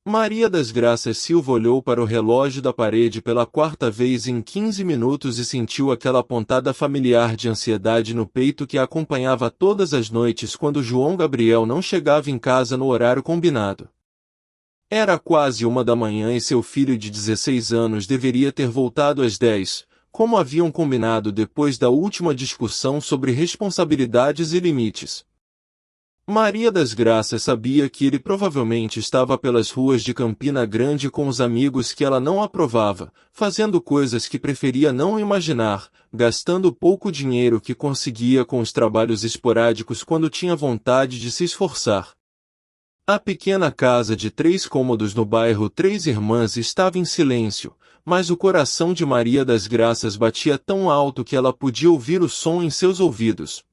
Maria das Graças Silva olhou para o relógio da parede pela quarta vez em 15 minutos e sentiu aquela pontada familiar de ansiedade no peito que a acompanhava todas as noites quando João Gabriel não chegava em casa no horário combinado. Era quase 1 da manhã e seu filho de 16 anos deveria ter voltado às 10, como haviam combinado depois da última discussão sobre responsabilidades e limites. Maria das Graças sabia que ele provavelmente estava pelas ruas de Campina Grande com os amigos que ela não aprovava, fazendo coisas que preferia não imaginar, gastando pouco dinheiro que conseguia com os trabalhos esporádicos quando tinha vontade de se esforçar. A pequena casa de 3 cômodos no bairro Três Irmãs estava em silêncio, mas o coração de Maria das Graças batia tão alto que ela podia ouvir o som em seus ouvidos.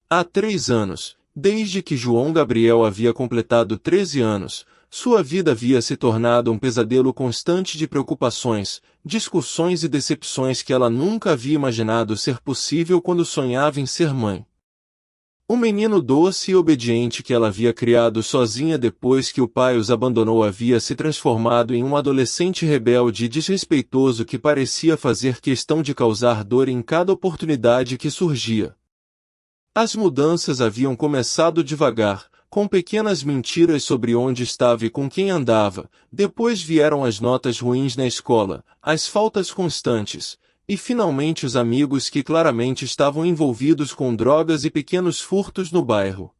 Há 3 anos, desde que João Gabriel havia completado 13 anos, sua vida havia se tornado um pesadelo constante de preocupações, discussões e decepções que ela nunca havia imaginado ser possível quando sonhava em ser mãe. O menino doce e obediente que ela havia criado sozinha depois que o pai os abandonou havia se transformado em um adolescente rebelde e desrespeitoso que parecia fazer questão de causar dor em cada oportunidade que surgia. As mudanças haviam começado devagar, com pequenas mentiras sobre onde estava e com quem andava, depois vieram as notas ruins na escola, as faltas constantes, e finalmente os amigos que claramente estavam envolvidos com drogas e pequenos furtos no bairro.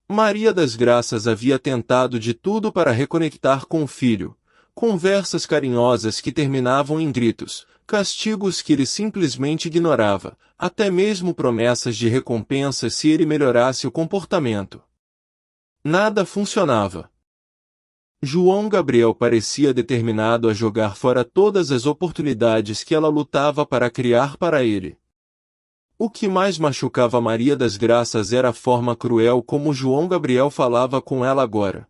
Maria das Graças havia tentado de tudo para reconectar com o filho, conversas carinhosas que terminavam em gritos, castigos que ele simplesmente ignorava, até mesmo promessas de recompensas se ele melhorasse o comportamento. Nada funcionava. João Gabriel parecia determinado a jogar fora todas as oportunidades que ela lutava para criar para ele. O que mais machucava Maria das Graças era a forma cruel como João Gabriel falava com ela agora.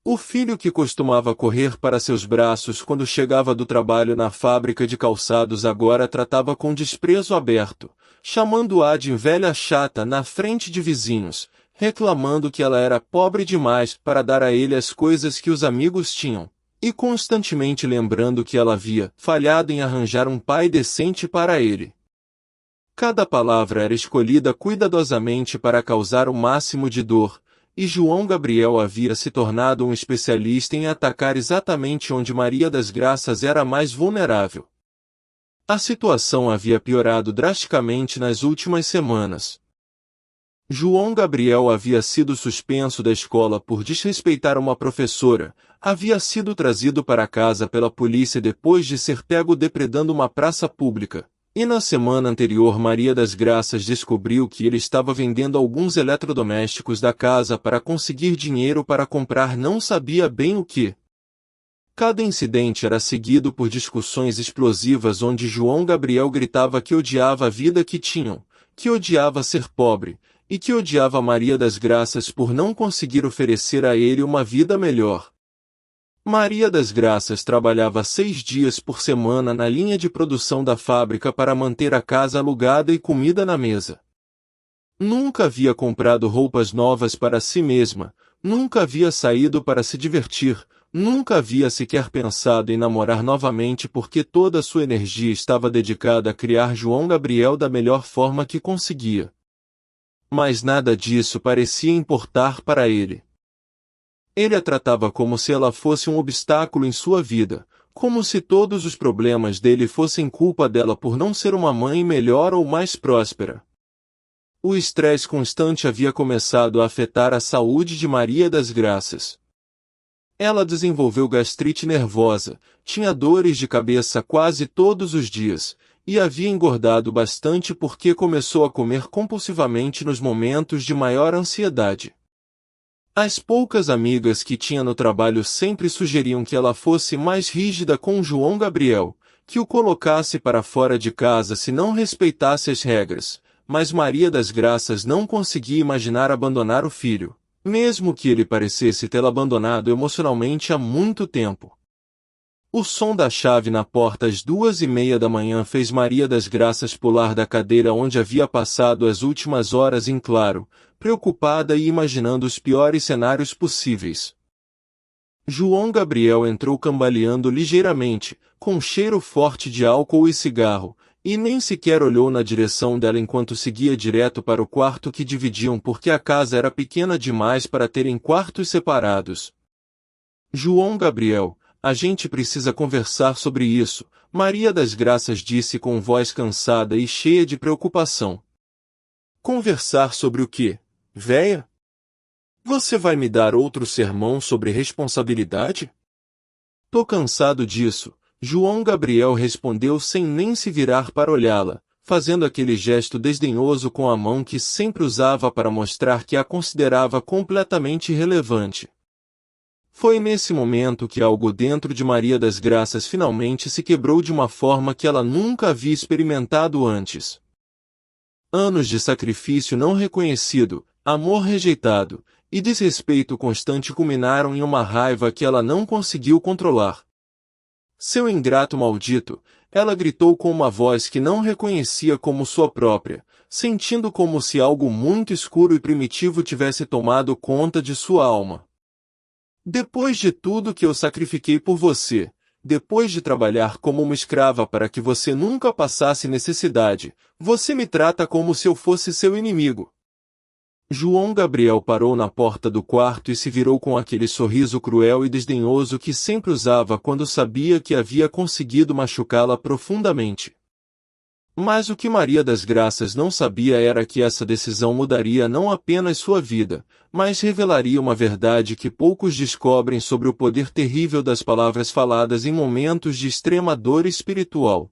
O filho que costumava correr para seus braços quando chegava do trabalho na fábrica de calçados agora tratava com desprezo aberto, chamando-a de velha chata na frente de vizinhos, reclamando que ela era pobre demais para dar a ele as coisas que os amigos tinham, e constantemente lembrando que ela havia falhado em arranjar um pai decente para ele. Cada palavra era escolhida cuidadosamente para causar o máximo de dor, e João Gabriel havia se tornado um especialista em atacar exatamente onde Maria das Graças era mais vulnerável. A situação havia piorado drasticamente nas últimas semanas. João Gabriel havia sido suspenso da escola por desrespeitar uma professora, havia sido trazido para casa pela polícia depois de ser pego depredando uma praça pública, e na semana anterior Maria das Graças descobriu que ele estava vendendo alguns eletrodomésticos da casa para conseguir dinheiro para comprar não sabia bem o que. Cada incidente era seguido por discussões explosivas onde João Gabriel gritava que odiava a vida que tinham, que odiava ser pobre, e que odiava Maria das Graças por não conseguir oferecer a ele uma vida melhor. Maria das Graças trabalhava 6 dias por semana na linha de produção da fábrica para manter a casa alugada e comida na mesa. Nunca havia comprado roupas novas para si mesma, nunca havia saído para se divertir, nunca havia sequer pensado em namorar novamente porque toda sua energia estava dedicada a criar João Gabriel da melhor forma que conseguia. Mas nada disso parecia importar para ele. Ele a tratava como se ela fosse um obstáculo em sua vida, como se todos os problemas dele fossem culpa dela por não ser uma mãe melhor ou mais próspera. O estresse constante havia começado a afetar a saúde de Maria das Graças. Ela desenvolveu gastrite nervosa, tinha dores de cabeça quase todos os dias, e havia engordado bastante porque começou a comer compulsivamente nos momentos de maior ansiedade. As poucas amigas que tinha no trabalho sempre sugeriam que ela fosse mais rígida com João Gabriel, que o colocasse para fora de casa se não respeitasse as regras, mas Maria das Graças não conseguia imaginar abandonar o filho, mesmo que ele parecesse tê-la abandonado emocionalmente há muito tempo. O som da chave na porta às 2:30 da manhã fez Maria das Graças pular da cadeira onde havia passado as últimas horas em claro, preocupada e imaginando os piores cenários possíveis. João Gabriel entrou cambaleando ligeiramente, com um cheiro forte de álcool e cigarro, e nem sequer olhou na direção dela enquanto seguia direto para o quarto que dividiam porque a casa era pequena demais para terem quartos separados. João Gabriel, a gente precisa conversar sobre isso, Maria das Graças disse com voz cansada e cheia de preocupação. Conversar sobre o quê, véia? Você vai me dar outro sermão sobre responsabilidade? Tô cansado disso, João Gabriel respondeu sem nem se virar para olhá-la, fazendo aquele gesto desdenhoso com a mão que sempre usava para mostrar que a considerava completamente irrelevante. Foi nesse momento que algo dentro de Maria das Graças finalmente se quebrou de uma forma que ela nunca havia experimentado antes. Anos de sacrifício não reconhecido, amor rejeitado e desrespeito constante culminaram em uma raiva que ela não conseguiu controlar. Seu ingrato maldito, ela gritou com uma voz que não reconhecia como sua própria, sentindo como se algo muito escuro e primitivo tivesse tomado conta de sua alma. Depois de tudo que eu sacrifiquei por você, depois de trabalhar como uma escrava para que você nunca passasse necessidade, você me trata como se eu fosse seu inimigo. João Gabriel parou na porta do quarto e se virou com aquele sorriso cruel e desdenhoso que sempre usava quando sabia que havia conseguido machucá-la profundamente. Mas o que Maria das Graças não sabia era que essa decisão mudaria não apenas sua vida, mas revelaria uma verdade que poucos descobrem sobre o poder terrível das palavras faladas em momentos de extrema dor espiritual.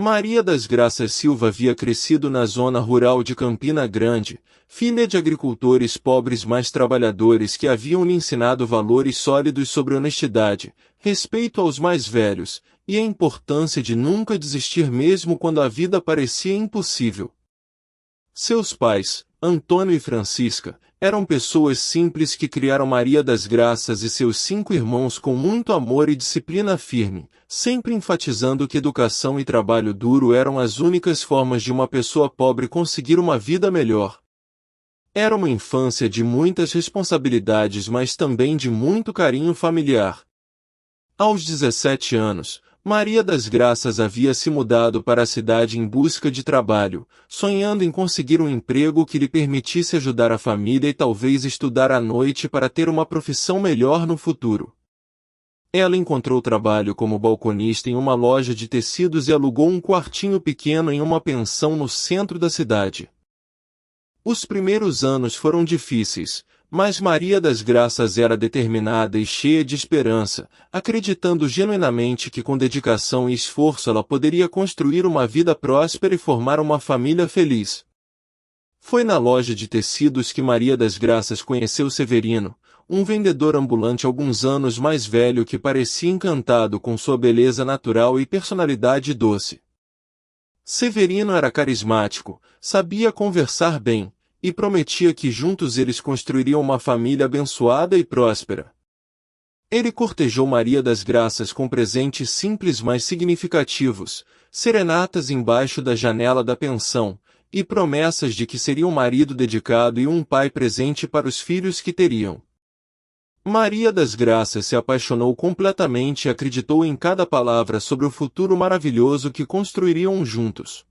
Maria das Graças Silva havia crescido na zona rural de Campina Grande, filha de agricultores pobres mas trabalhadores que haviam lhe ensinado valores sólidos sobre honestidade, respeito aos mais velhos, e a importância de nunca desistir mesmo quando a vida parecia impossível. Seus pais, Antônio e Francisca, eram pessoas simples que criaram Maria das Graças e seus 5 irmãos com muito amor e disciplina firme, sempre enfatizando que educação e trabalho duro eram as únicas formas de uma pessoa pobre conseguir uma vida melhor. Era uma infância de muitas responsabilidades mas também de muito carinho familiar. Aos 17 anos, Maria das Graças havia se mudado para a cidade em busca de trabalho, sonhando em conseguir um emprego que lhe permitisse ajudar a família e talvez estudar à noite para ter uma profissão melhor no futuro. Ela encontrou trabalho como balconista em uma loja de tecidos e alugou um quartinho pequeno em uma pensão no centro da cidade. Os primeiros anos foram difíceis, mas Maria das Graças era determinada e cheia de esperança, acreditando genuinamente que com dedicação e esforço ela poderia construir uma vida próspera e formar uma família feliz. Foi na loja de tecidos que Maria das Graças conheceu Severino, um vendedor ambulante alguns anos mais velho que parecia encantado com sua beleza natural e personalidade doce. Severino era carismático, sabia conversar bem, e prometia que juntos eles construiriam uma família abençoada e próspera. Ele cortejou Maria das Graças com presentes simples mas significativos, serenatas embaixo da janela da pensão, e promessas de que seria um marido dedicado e um pai presente para os filhos que teriam. Maria das Graças se apaixonou completamente e acreditou em cada palavra sobre o futuro maravilhoso que construiriam juntos.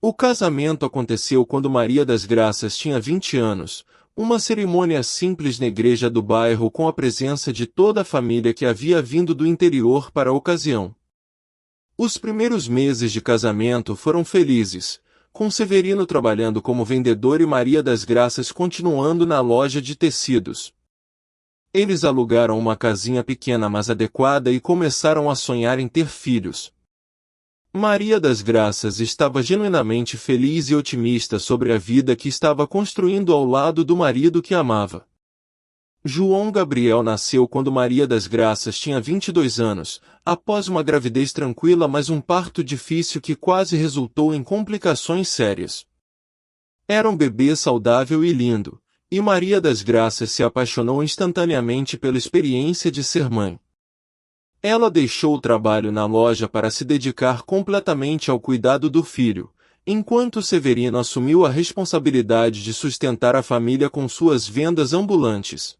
O casamento aconteceu quando Maria das Graças tinha 20 anos, uma cerimônia simples na igreja do bairro com a presença de toda a família que havia vindo do interior para a ocasião. Os primeiros meses de casamento foram felizes, com Severino trabalhando como vendedor e Maria das Graças continuando na loja de tecidos. Eles alugaram uma casinha pequena mas adequada e começaram a sonhar em ter filhos. Maria das Graças estava genuinamente feliz e otimista sobre a vida que estava construindo ao lado do marido que amava. João Gabriel nasceu quando Maria das Graças tinha 22 anos, após uma gravidez tranquila mas um parto difícil que quase resultou em complicações sérias. Era um bebê saudável e lindo, e Maria das Graças se apaixonou instantaneamente pela experiência de ser mãe. Ela deixou o trabalho na loja para se dedicar completamente ao cuidado do filho, enquanto Severino assumiu a responsabilidade de sustentar a família com suas vendas ambulantes.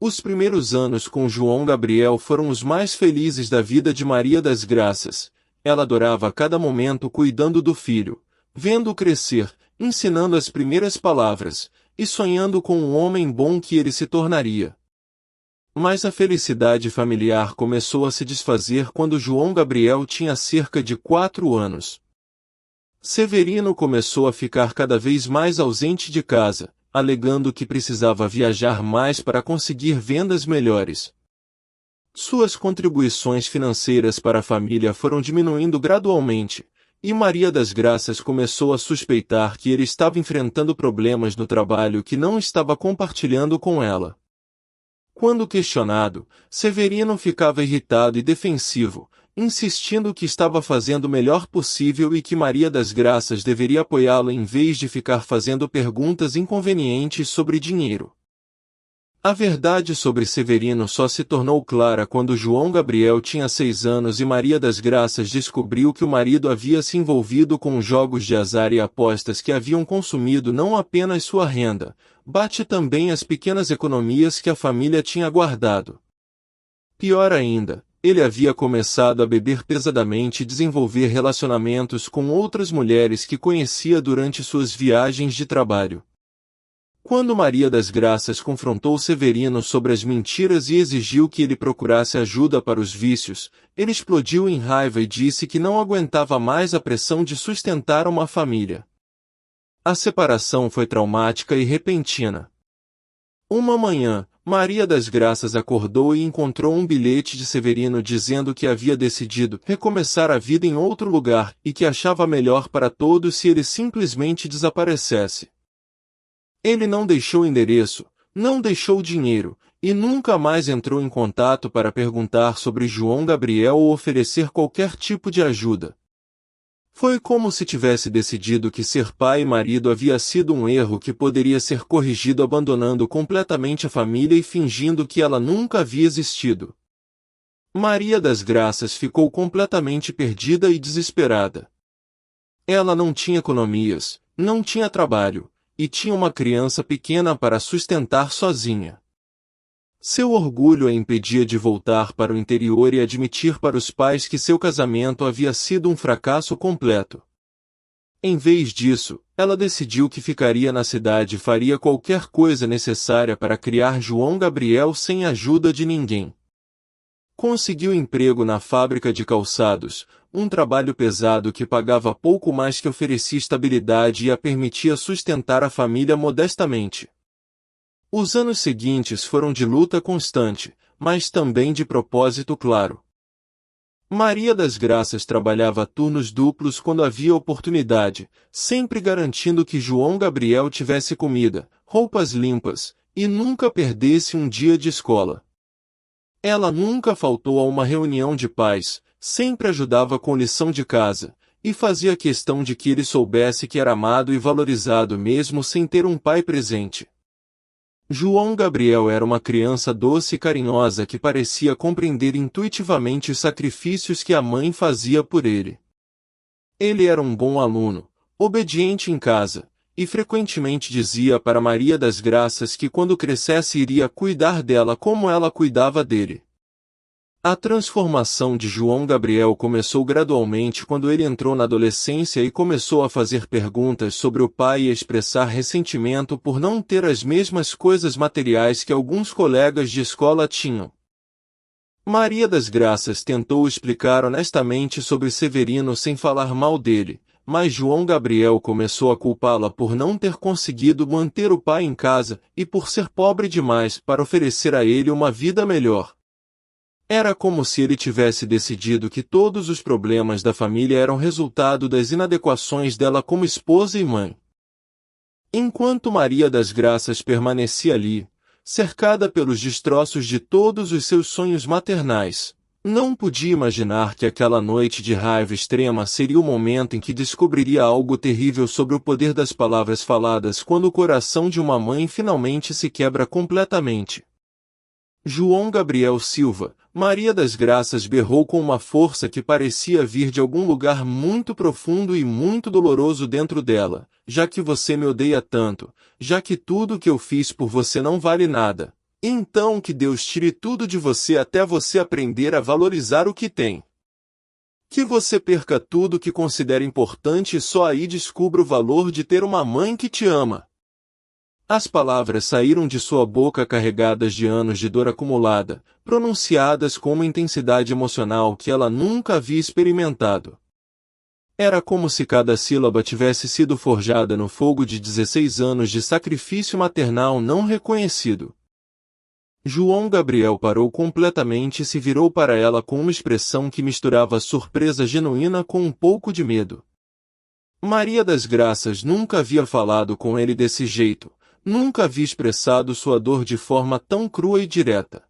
Os primeiros anos com João Gabriel foram os mais felizes da vida de Maria das Graças. Ela adorava cada momento cuidando do filho, vendo-o crescer, ensinando as primeiras palavras, e sonhando com o homem bom que ele se tornaria. Mas a felicidade familiar começou a se desfazer quando João Gabriel tinha cerca de 4 anos. Severino começou a ficar cada vez mais ausente de casa, alegando que precisava viajar mais para conseguir vendas melhores. Suas contribuições financeiras para a família foram diminuindo gradualmente, e Maria das Graças começou a suspeitar que ele estava enfrentando problemas no trabalho que não estava compartilhando com ela. Quando questionado, Severino ficava irritado e defensivo, insistindo que estava fazendo o melhor possível e que Maria das Graças deveria apoiá-lo em vez de ficar fazendo perguntas inconvenientes sobre dinheiro. A verdade sobre Severino só se tornou clara quando João Gabriel tinha 6 anos e Maria das Graças descobriu que o marido havia se envolvido com jogos de azar e apostas que haviam consumido não apenas sua renda, bate também as pequenas economias que a família tinha guardado. Pior ainda, ele havia começado a beber pesadamente e desenvolver relacionamentos com outras mulheres que conhecia durante suas viagens de trabalho. Quando Maria das Graças confrontou Severino sobre as mentiras e exigiu que ele procurasse ajuda para os vícios, ele explodiu em raiva e disse que não aguentava mais a pressão de sustentar uma família. A separação foi traumática e repentina. Uma manhã, Maria das Graças acordou e encontrou um bilhete de Severino dizendo que havia decidido recomeçar a vida em outro lugar e que achava melhor para todos se ele simplesmente desaparecesse. Ele não deixou endereço, não deixou dinheiro, e nunca mais entrou em contato para perguntar sobre João Gabriel ou oferecer qualquer tipo de ajuda. Foi como se tivesse decidido que ser pai e marido havia sido um erro que poderia ser corrigido abandonando completamente a família e fingindo que ela nunca havia existido. Maria das Graças ficou completamente perdida e desesperada. Ela não tinha economias, não tinha trabalho, e tinha uma criança pequena para sustentar sozinha. Seu orgulho a impedia de voltar para o interior e admitir para os pais que seu casamento havia sido um fracasso completo. Em vez disso, ela decidiu que ficaria na cidade e faria qualquer coisa necessária para criar João Gabriel sem a ajuda de ninguém. Conseguiu emprego na fábrica de calçados, um trabalho pesado que pagava pouco mais que oferecia estabilidade e a permitia sustentar a família modestamente. Os anos seguintes foram de luta constante, mas também de propósito claro. Maria das Graças trabalhava turnos duplos quando havia oportunidade, sempre garantindo que João Gabriel tivesse comida, roupas limpas, e nunca perdesse um dia de escola. Ela nunca faltou a uma reunião de pais, sempre ajudava com lição de casa, e fazia questão de que ele soubesse que era amado e valorizado mesmo sem ter um pai presente. João Gabriel era uma criança doce e carinhosa que parecia compreender intuitivamente os sacrifícios que a mãe fazia por ele. Ele era um bom aluno, obediente em casa, e frequentemente dizia para Maria das Graças que quando crescesse iria cuidar dela como ela cuidava dele. A transformação de João Gabriel começou gradualmente quando ele entrou na adolescência e começou a fazer perguntas sobre o pai e a expressar ressentimento por não ter as mesmas coisas materiais que alguns colegas de escola tinham. Maria das Graças tentou explicar honestamente sobre Severino sem falar mal dele, mas João Gabriel começou a culpá-la por não ter conseguido manter o pai em casa e por ser pobre demais para oferecer a ele uma vida melhor. Era como se ele tivesse decidido que todos os problemas da família eram resultado das inadequações dela como esposa e mãe. Enquanto Maria das Graças permanecia ali, cercada pelos destroços de todos os seus sonhos maternais, não podia imaginar que aquela noite de raiva extrema seria o momento em que descobriria algo terrível sobre o poder das palavras faladas quando o coração de uma mãe finalmente se quebra completamente. João Gabriel Silva, Maria das Graças berrou com uma força que parecia vir de algum lugar muito profundo e muito doloroso dentro dela, já que você me odeia tanto, já que tudo que eu fiz por você não vale nada, Então que Deus tire tudo de você até você aprender a valorizar o que tem. Que você perca tudo que considera importante e só aí descubra o valor de ter uma mãe que te ama. As palavras saíram de sua boca carregadas de anos de dor acumulada, pronunciadas com uma intensidade emocional que ela nunca havia experimentado. Era como se cada sílaba tivesse sido forjada no fogo de 16 anos de sacrifício maternal não reconhecido. João Gabriel parou completamente e se virou para ela com uma expressão que misturava surpresa genuína com um pouco de medo. Maria das Graças nunca havia falado com ele desse jeito, nunca havia expressado sua dor de forma tão crua e direta.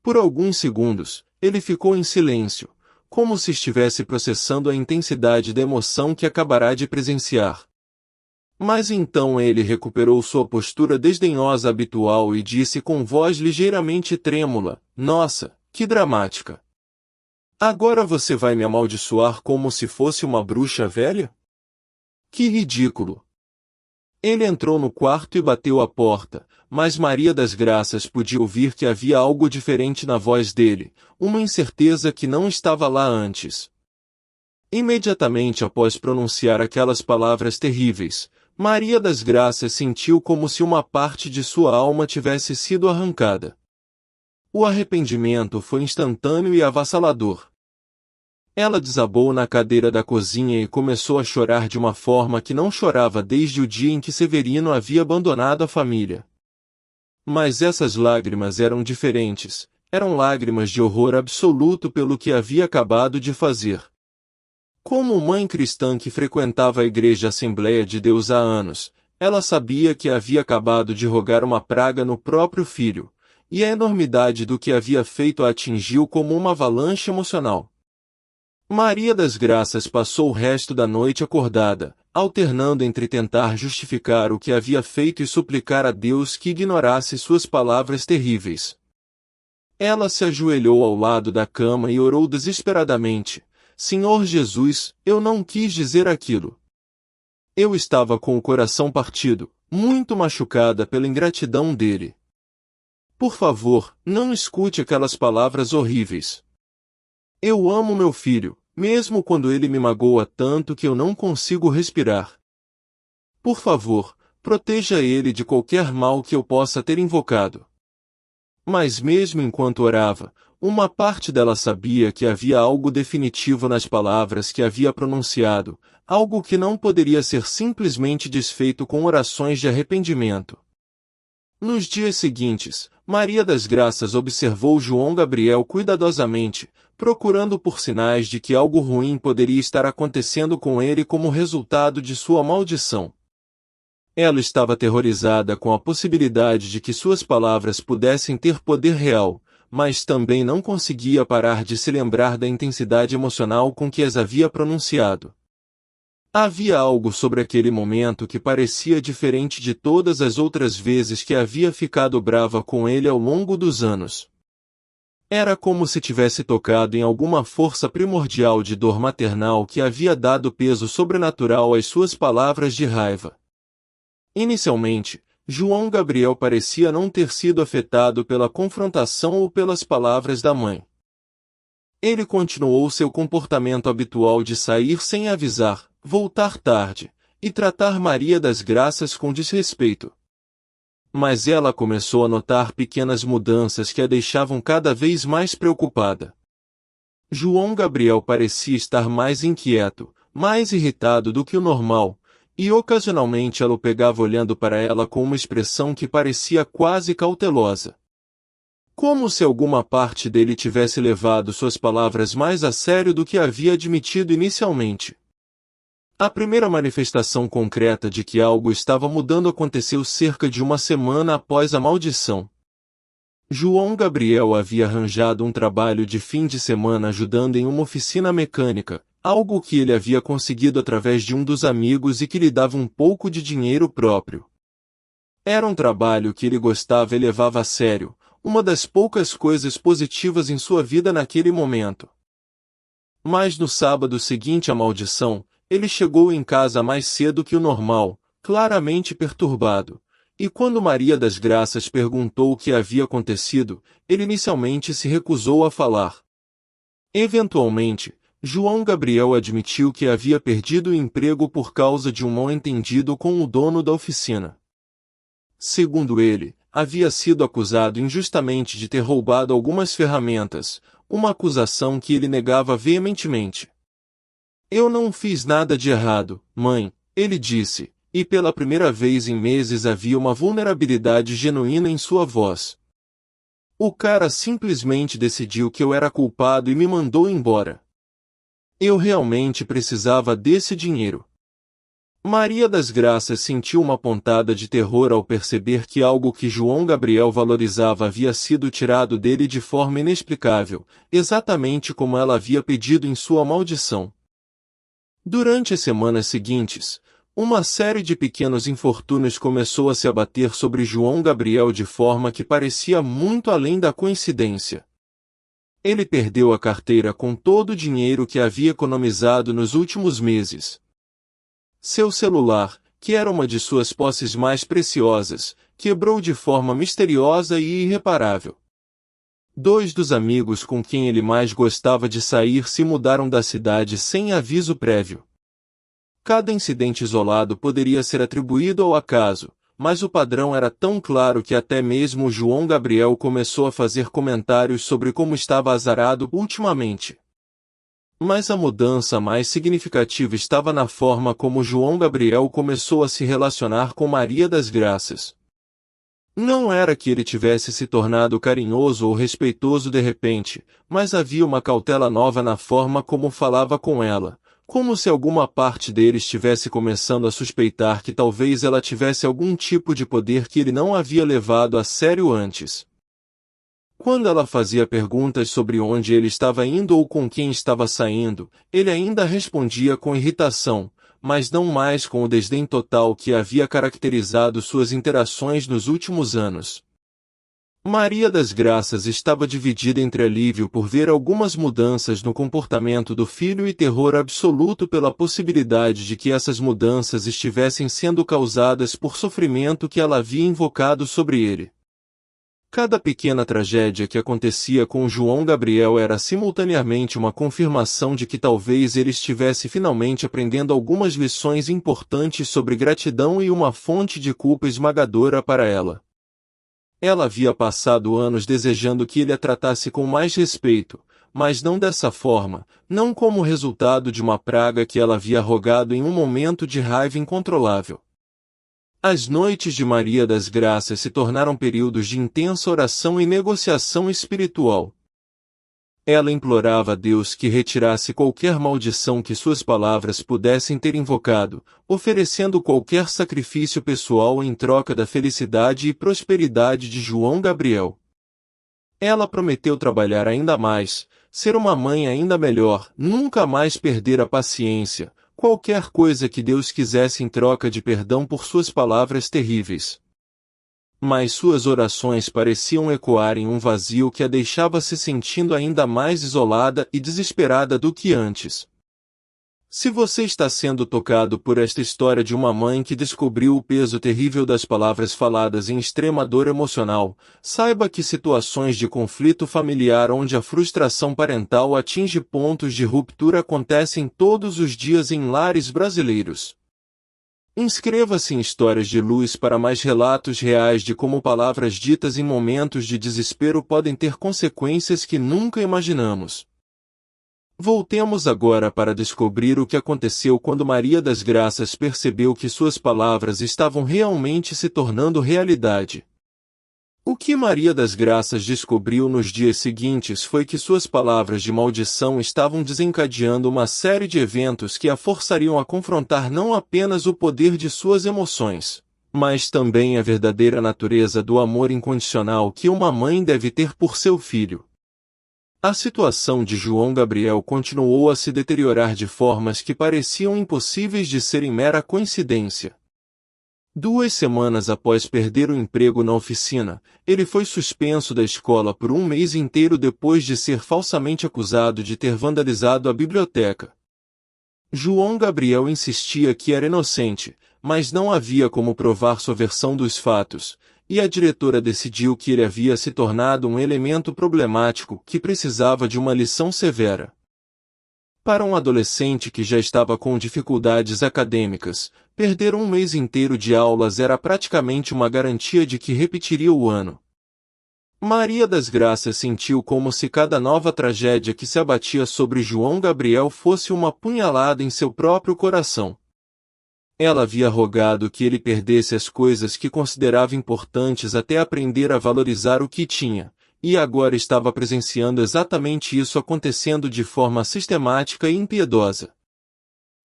Por alguns segundos, ele ficou em silêncio, como se estivesse processando a intensidade da emoção que acabará de presenciar. Mas então ele recuperou sua postura desdenhosa habitual e disse com voz ligeiramente trêmula: "Nossa, que dramática! Agora você vai me amaldiçoar como se fosse uma bruxa velha? Que ridículo!" Ele entrou no quarto e bateu à porta, mas Maria das Graças podia ouvir que havia algo diferente na voz dele, uma incerteza que não estava lá antes. Imediatamente após pronunciar aquelas palavras terríveis, Maria das Graças sentiu como se uma parte de sua alma tivesse sido arrancada. O arrependimento foi instantâneo e avassalador. Ela desabou na cadeira da cozinha e começou a chorar de uma forma que não chorava desde o dia em que Severino havia abandonado a família. Mas essas lágrimas eram diferentes, eram lágrimas de horror absoluto pelo que havia acabado de fazer. Como mãe cristã que frequentava a Igreja Assembleia de Deus há anos, ela sabia que havia acabado de rogar uma praga no próprio filho, e a enormidade do que havia feito a atingiu como uma avalanche emocional. Maria das Graças passou o resto da noite acordada, alternando entre tentar justificar o que havia feito e suplicar a Deus que ignorasse suas palavras terríveis. Ela se ajoelhou ao lado da cama e orou desesperadamente: "Senhor Jesus, eu não quis dizer aquilo. Eu estava com o coração partido, muito machucada pela ingratidão dele. Por favor, não escute aquelas palavras horríveis. Eu amo meu filho, mesmo quando ele me magoa tanto que eu não consigo respirar. Por favor, proteja ele de qualquer mal que eu possa ter invocado." Mas mesmo enquanto orava, uma parte dela sabia que havia algo definitivo nas palavras que havia pronunciado, algo que não poderia ser simplesmente desfeito com orações de arrependimento. Nos dias seguintes, Maria das Graças observou João Gabriel cuidadosamente, procurando por sinais de que algo ruim poderia estar acontecendo com ele como resultado de sua maldição. Ela estava aterrorizada com a possibilidade de que suas palavras pudessem ter poder real, mas também não conseguia parar de se lembrar da intensidade emocional com que as havia pronunciado. Havia algo sobre aquele momento que parecia diferente de todas as outras vezes que havia ficado brava com ele ao longo dos anos. Era como se tivesse tocado em alguma força primordial de dor maternal que havia dado peso sobrenatural às suas palavras de raiva. Inicialmente, João Gabriel parecia não ter sido afetado pela confrontação ou pelas palavras da mãe. Ele continuou seu comportamento habitual de sair sem avisar, voltar tarde, e tratar Maria das Graças com desrespeito. Mas ela começou a notar pequenas mudanças que a deixavam cada vez mais preocupada. João Gabriel parecia estar mais inquieto, mais irritado do que o normal, e ocasionalmente ela o pegava olhando para ela com uma expressão que parecia quase cautelosa. Como se alguma parte dele tivesse levado suas palavras mais a sério do que havia admitido inicialmente. A primeira manifestação concreta de que algo estava mudando aconteceu cerca de uma semana após a maldição. João Gabriel havia arranjado um trabalho de fim de semana ajudando em uma oficina mecânica, algo que ele havia conseguido através de um dos amigos e que lhe dava um pouco de dinheiro próprio. Era um trabalho que ele gostava e levava a sério, uma das poucas coisas positivas em sua vida naquele momento. Mas no sábado seguinte à maldição, ele chegou em casa mais cedo que o normal, claramente perturbado, E quando Maria das Graças perguntou o que havia acontecido, ele inicialmente se recusou a falar. Eventualmente, João Gabriel admitiu que havia perdido o emprego por causa de um mal-entendido com o dono da oficina. Segundo ele, havia sido acusado injustamente de ter roubado algumas ferramentas, uma acusação que ele negava veementemente. Eu não fiz nada de errado, mãe, ele disse, e pela primeira vez em meses havia uma vulnerabilidade genuína em sua voz. O cara simplesmente decidiu que eu era culpado e me mandou embora. Eu realmente precisava desse dinheiro. Maria das Graças sentiu uma pontada de terror ao perceber que algo que João Gabriel valorizava havia sido tirado dele de forma inexplicável, exatamente como ela havia pedido em sua maldição. Durante as semanas seguintes, uma série de pequenos infortúnios começou a se abater sobre João Gabriel de forma que parecia muito além da coincidência. Ele perdeu a carteira com todo o dinheiro que havia economizado nos últimos meses. Seu celular, que era uma de suas posses mais preciosas, quebrou de forma misteriosa e irreparável. 2 dos amigos com quem ele mais gostava de sair se mudaram da cidade sem aviso prévio. Cada incidente isolado poderia ser atribuído ao acaso, mas o padrão era tão claro que até mesmo João Gabriel começou a fazer comentários sobre como estava azarado ultimamente. Mas a mudança mais significativa estava na forma como João Gabriel começou a se relacionar com Maria das Graças. Não era que ele tivesse se tornado carinhoso ou respeitoso de repente, mas havia uma cautela nova na forma como falava com ela, como se alguma parte dele estivesse começando a suspeitar que talvez ela tivesse algum tipo de poder que ele não havia levado a sério antes. Quando ela fazia perguntas sobre onde ele estava indo ou com quem estava saindo, ele ainda respondia com irritação, mas não mais com o desdém total que havia caracterizado suas interações nos últimos anos. Maria das Graças estava dividida entre alívio por ver algumas mudanças no comportamento do filho e terror absoluto pela possibilidade de que essas mudanças estivessem sendo causadas por sofrimento que ela havia invocado sobre ele. Cada pequena tragédia que acontecia com João Gabriel era simultaneamente uma confirmação de que talvez ele estivesse finalmente aprendendo algumas lições importantes sobre gratidão e uma fonte de culpa esmagadora para ela. Ela havia passado anos desejando que ele a tratasse com mais respeito, mas não dessa forma, não como resultado de uma praga que ela havia rogado em um momento de raiva incontrolável. As noites de Maria das Graças se tornaram períodos de intensa oração e negociação espiritual. Ela implorava a Deus que retirasse qualquer maldição que suas palavras pudessem ter invocado, oferecendo qualquer sacrifício pessoal em troca da felicidade e prosperidade de João Gabriel. Ela prometeu trabalhar ainda mais, ser uma mãe ainda melhor, nunca mais perder a paciência, qualquer coisa que Deus quisesse em troca de perdão por suas palavras terríveis. Mas suas orações pareciam ecoar em um vazio que a deixava se sentindo ainda mais isolada e desesperada do que antes. Se você está sendo tocado por esta história de uma mãe que descobriu o peso terrível das palavras faladas em extrema dor emocional, saiba que situações de conflito familiar onde a frustração parental atinge pontos de ruptura acontecem todos os dias em lares brasileiros. Inscreva-se em Histórias de Luz para mais relatos reais de como palavras ditas em momentos de desespero podem ter consequências que nunca imaginamos. Voltemos agora para descobrir o que aconteceu quando Maria das Graças percebeu que suas palavras estavam realmente se tornando realidade. O que Maria das Graças descobriu nos dias seguintes foi que suas palavras de maldição estavam desencadeando uma série de eventos que a forçariam a confrontar não apenas o poder de suas emoções, mas também a verdadeira natureza do amor incondicional que uma mãe deve ter por seu filho. A situação de João Gabriel continuou a se deteriorar de formas que pareciam impossíveis de serem mera coincidência. 2 semanas após perder o emprego na oficina, ele foi suspenso da escola por 1 mês inteiro depois de ser falsamente acusado de ter vandalizado a biblioteca. João Gabriel insistia que era inocente, mas não havia como provar sua versão dos fatos, e a diretora decidiu que ele havia se tornado um elemento problemático que precisava de uma lição severa. Para um adolescente que já estava com dificuldades acadêmicas, perder um mês inteiro de aulas era praticamente uma garantia de que repetiria o ano. Maria das Graças sentiu como se cada nova tragédia que se abatia sobre João Gabriel fosse uma punhalada em seu próprio coração. Ela havia rogado que ele perdesse as coisas que considerava importantes até aprender a valorizar o que tinha, e agora estava presenciando exatamente isso acontecendo de forma sistemática e impiedosa.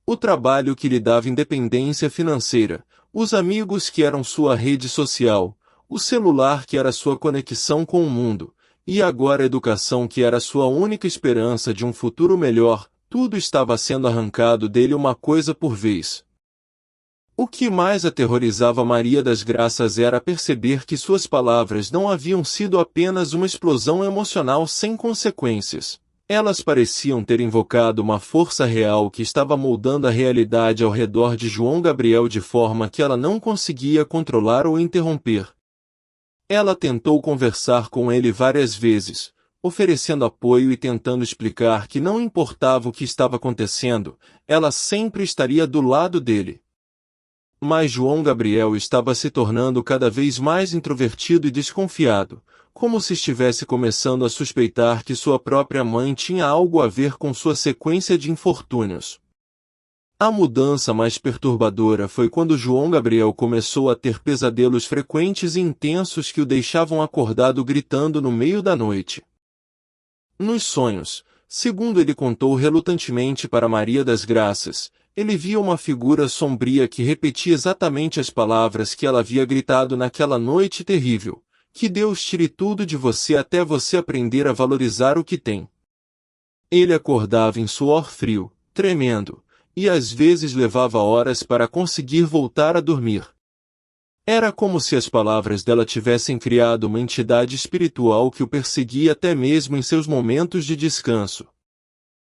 O trabalho que lhe dava independência financeira, os amigos que eram sua rede social, o celular que era sua conexão com o mundo, e agora a educação que era sua única esperança de um futuro melhor, tudo estava sendo arrancado dele uma coisa por vez. O que mais aterrorizava Maria das Graças era perceber que suas palavras não haviam sido apenas uma explosão emocional sem consequências. Elas pareciam ter invocado uma força real que estava moldando a realidade ao redor de João Gabriel de forma que ela não conseguia controlar ou interromper. Ela tentou conversar com ele várias vezes, oferecendo apoio e tentando explicar que não importava o que estava acontecendo, ela sempre estaria do lado dele. Mas João Gabriel estava se tornando cada vez mais introvertido e desconfiado, como se estivesse começando a suspeitar que sua própria mãe tinha algo a ver com sua sequência de infortúnios. A mudança mais perturbadora foi quando João Gabriel começou a ter pesadelos frequentes e intensos que o deixavam acordado gritando no meio da noite. Nos sonhos, segundo ele contou relutantemente para Maria das Graças, ele via uma figura sombria que repetia exatamente as palavras que ela havia gritado naquela noite terrível: que Deus tire tudo de você até você aprender a valorizar o que tem. Ele acordava em suor frio, tremendo, e às vezes levava horas para conseguir voltar a dormir. Era como se as palavras dela tivessem criado uma entidade espiritual que o perseguia até mesmo em seus momentos de descanso.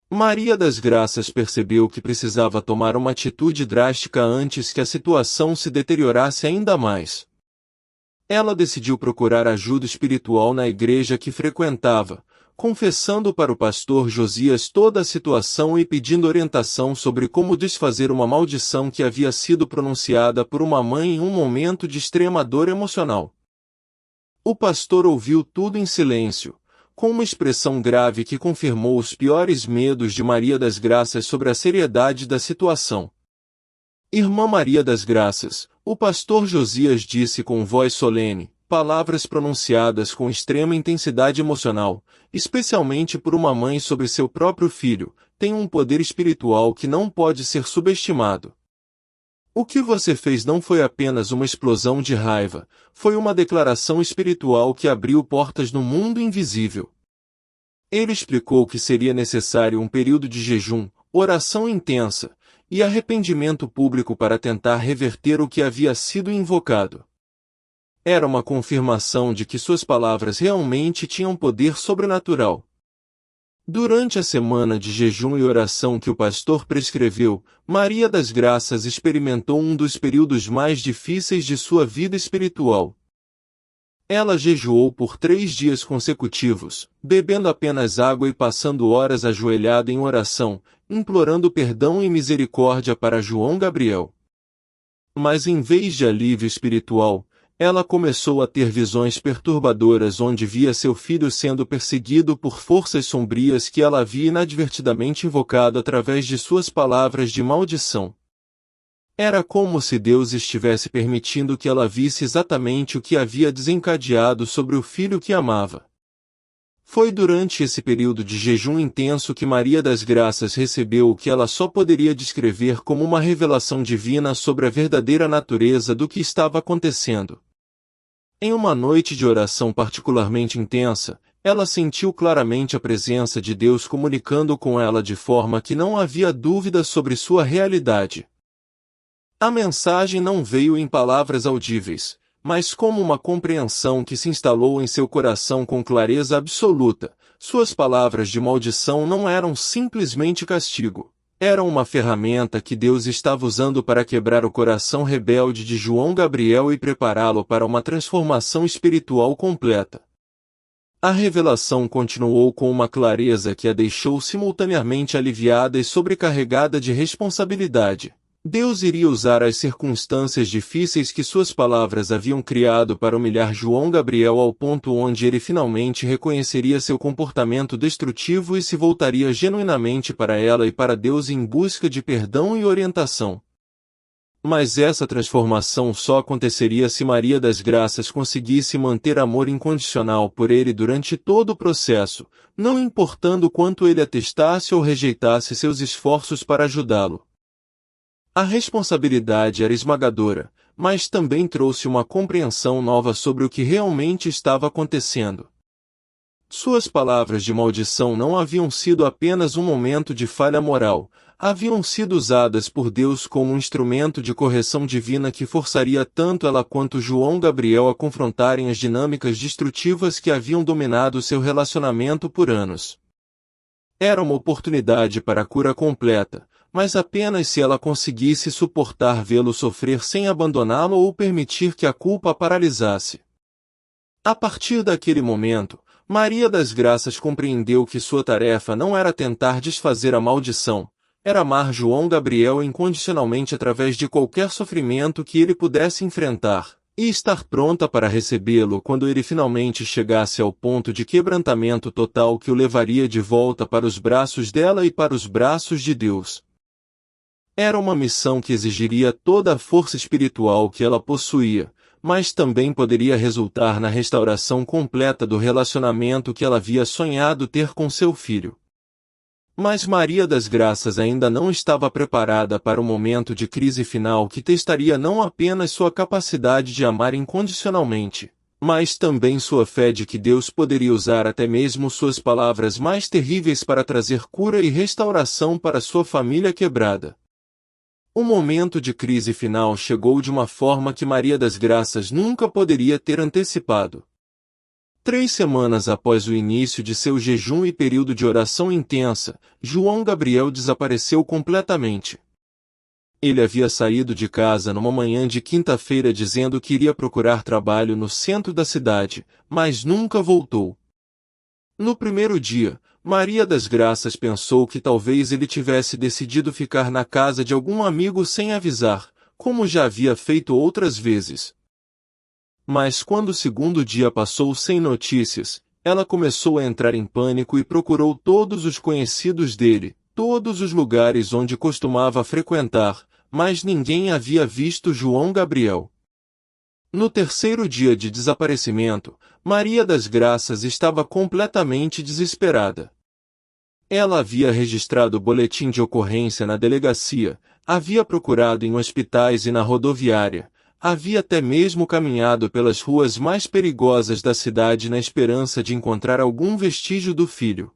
Maria das Graças percebeu que precisava tomar uma atitude drástica antes que a situação se deteriorasse ainda mais. Ela decidiu procurar ajuda espiritual na igreja que frequentava, confessando para o pastor Josias toda a situação e pedindo orientação sobre como desfazer uma maldição que havia sido pronunciada por uma mãe em um momento de extrema dor emocional. O pastor ouviu tudo em silêncio, com uma expressão grave que confirmou os piores medos de Maria das Graças sobre a seriedade da situação. Irmã Maria das Graças, o pastor Josias disse com voz solene, palavras pronunciadas com extrema intensidade emocional, especialmente por uma mãe sobre seu próprio filho, tem um poder espiritual que não pode ser subestimado. O que você fez não foi apenas uma explosão de raiva, foi uma declaração espiritual que abriu portas no mundo invisível. Ele explicou que seria necessário um período de jejum, oração intensa e arrependimento público para tentar reverter o que havia sido invocado. Era uma confirmação de que suas palavras realmente tinham poder sobrenatural. Durante a semana de jejum e oração que o pastor prescreveu, Maria das Graças experimentou um dos períodos mais difíceis de sua vida espiritual. Ela jejuou por 3 dias consecutivos, bebendo apenas água e passando horas ajoelhada em oração, implorando perdão e misericórdia para João Gabriel. Mas em vez de alívio espiritual, ela começou a ter visões perturbadoras onde via seu filho sendo perseguido por forças sombrias que ela havia inadvertidamente invocado através de suas palavras de maldição. Era como se Deus estivesse permitindo que ela visse exatamente o que havia desencadeado sobre o filho que amava. Foi durante esse período de jejum intenso que Maria das Graças recebeu o que ela só poderia descrever como uma revelação divina sobre a verdadeira natureza do que estava acontecendo. Em uma noite de oração particularmente intensa, ela sentiu claramente a presença de Deus comunicando com ela de forma que não havia dúvida sobre sua realidade. A mensagem não veio em palavras audíveis, mas como uma compreensão que se instalou em seu coração com clareza absoluta. Suas palavras de maldição não eram simplesmente castigo. Era uma ferramenta que Deus estava usando para quebrar o coração rebelde de João Gabriel e prepará-lo para uma transformação espiritual completa. A revelação continuou com uma clareza que a deixou simultaneamente aliviada e sobrecarregada de responsabilidade. Deus iria usar as circunstâncias difíceis que suas palavras haviam criado para humilhar João Gabriel ao ponto onde ele finalmente reconheceria seu comportamento destrutivo e se voltaria genuinamente para ela e para Deus em busca de perdão e orientação. Mas essa transformação só aconteceria se Maria das Graças conseguisse manter amor incondicional por ele durante todo o processo, não importando quanto ele atestasse ou rejeitasse seus esforços para ajudá-lo. A responsabilidade era esmagadora, mas também trouxe uma compreensão nova sobre o que realmente estava acontecendo. Suas palavras de maldição não haviam sido apenas um momento de falha moral, haviam sido usadas por Deus como um instrumento de correção divina que forçaria tanto ela quanto João Gabriel a confrontarem as dinâmicas destrutivas que haviam dominado seu relacionamento por anos. Era uma oportunidade para a cura completa, mas apenas se ela conseguisse suportar vê-lo sofrer sem abandoná-lo ou permitir que a culpa a paralisasse. A partir daquele momento, Maria das Graças compreendeu que sua tarefa não era tentar desfazer a maldição, era amar João Gabriel incondicionalmente através de qualquer sofrimento que ele pudesse enfrentar, e estar pronta para recebê-lo quando ele finalmente chegasse ao ponto de quebrantamento total que o levaria de volta para os braços dela e para os braços de Deus. Era uma missão que exigiria toda a força espiritual que ela possuía, mas também poderia resultar na restauração completa do relacionamento que ela havia sonhado ter com seu filho. Mas Maria das Graças ainda não estava preparada para o momento de crise final que testaria não apenas sua capacidade de amar incondicionalmente, mas também sua fé de que Deus poderia usar até mesmo suas palavras mais terríveis para trazer cura e restauração para sua família quebrada. O momento de crise final chegou de uma forma que Maria das Graças nunca poderia ter antecipado. 3 semanas após o início de seu jejum e período de oração intensa, João Gabriel desapareceu completamente. Ele havia saído de casa numa manhã de quinta-feira dizendo que iria procurar trabalho no centro da cidade, mas nunca voltou. No primeiro dia, Maria das Graças pensou que talvez ele tivesse decidido ficar na casa de algum amigo sem avisar, como já havia feito outras vezes. Mas quando o segundo dia passou sem notícias, ela começou a entrar em pânico e procurou todos os conhecidos dele, todos os lugares onde costumava frequentar, mas ninguém havia visto João Gabriel. No terceiro dia de desaparecimento, Maria das Graças estava completamente desesperada. Ela havia registrado o boletim de ocorrência na delegacia, havia procurado em hospitais e na rodoviária, havia até mesmo caminhado pelas ruas mais perigosas da cidade na esperança de encontrar algum vestígio do filho.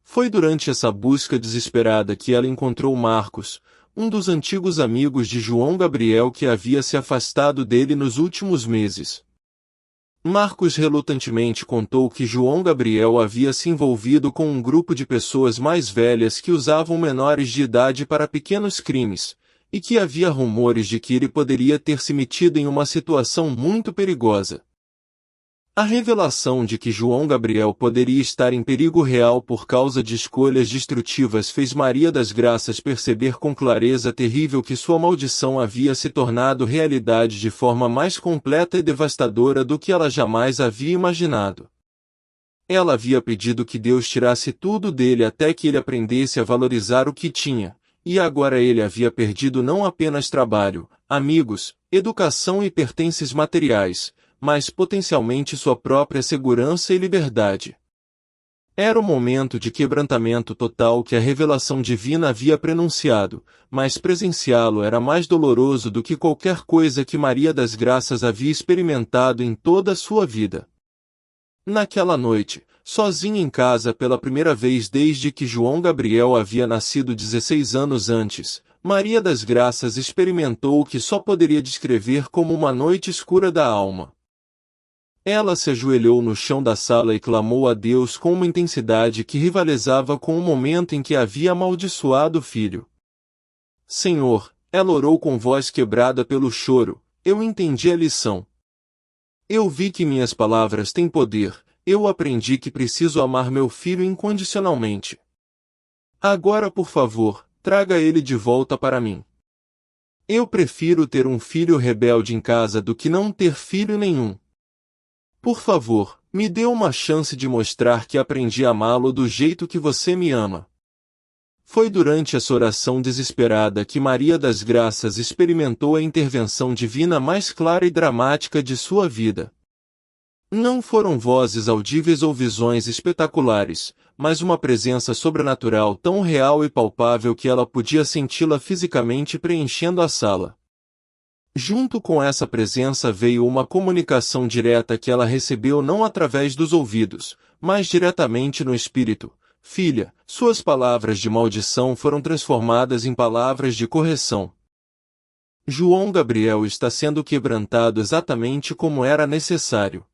Foi durante essa busca desesperada que ela encontrou Marcos, um dos antigos amigos de João Gabriel que havia se afastado dele nos últimos meses. Marcos relutantemente contou que João Gabriel havia se envolvido com um grupo de pessoas mais velhas que usavam menores de idade para pequenos crimes, e que havia rumores de que ele poderia ter se metido em uma situação muito perigosa. A revelação de que João Gabriel poderia estar em perigo real por causa de escolhas destrutivas fez Maria das Graças perceber com clareza terrível que sua maldição havia se tornado realidade de forma mais completa e devastadora do que ela jamais havia imaginado. Ela havia pedido que Deus tirasse tudo dele até que ele aprendesse a valorizar o que tinha, e agora ele havia perdido não apenas trabalho, amigos, educação e pertences materiais, mas potencialmente sua própria segurança e liberdade. Era o momento de quebrantamento total que a revelação divina havia prenunciado, mas presenciá-lo era mais doloroso do que qualquer coisa que Maria das Graças havia experimentado em toda a sua vida. Naquela noite, sozinha em casa pela primeira vez desde que João Gabriel havia nascido 16 anos antes, Maria das Graças experimentou o que só poderia descrever como uma noite escura da alma. Ela se ajoelhou no chão da sala e clamou a Deus com uma intensidade que rivalizava com o momento em que havia amaldiçoado o filho. Senhor, ela orou com voz quebrada pelo choro, eu entendi a lição. Eu vi que minhas palavras têm poder, eu aprendi que preciso amar meu filho incondicionalmente. Agora, por favor, traga ele de volta para mim. Eu prefiro ter um filho rebelde em casa do que não ter filho nenhum. Por favor, me dê uma chance de mostrar que aprendi a amá-lo do jeito que você me ama. Foi durante essa oração desesperada que Maria das Graças experimentou a intervenção divina mais clara e dramática de sua vida. Não foram vozes audíveis ou visões espetaculares, mas uma presença sobrenatural tão real e palpável que ela podia senti-la fisicamente preenchendo a sala. Junto com essa presença veio uma comunicação direta que ela recebeu não através dos ouvidos, mas diretamente no espírito. Filha, suas palavras de maldição foram transformadas em palavras de correção. João Gabriel está sendo quebrantado exatamente como era necessário.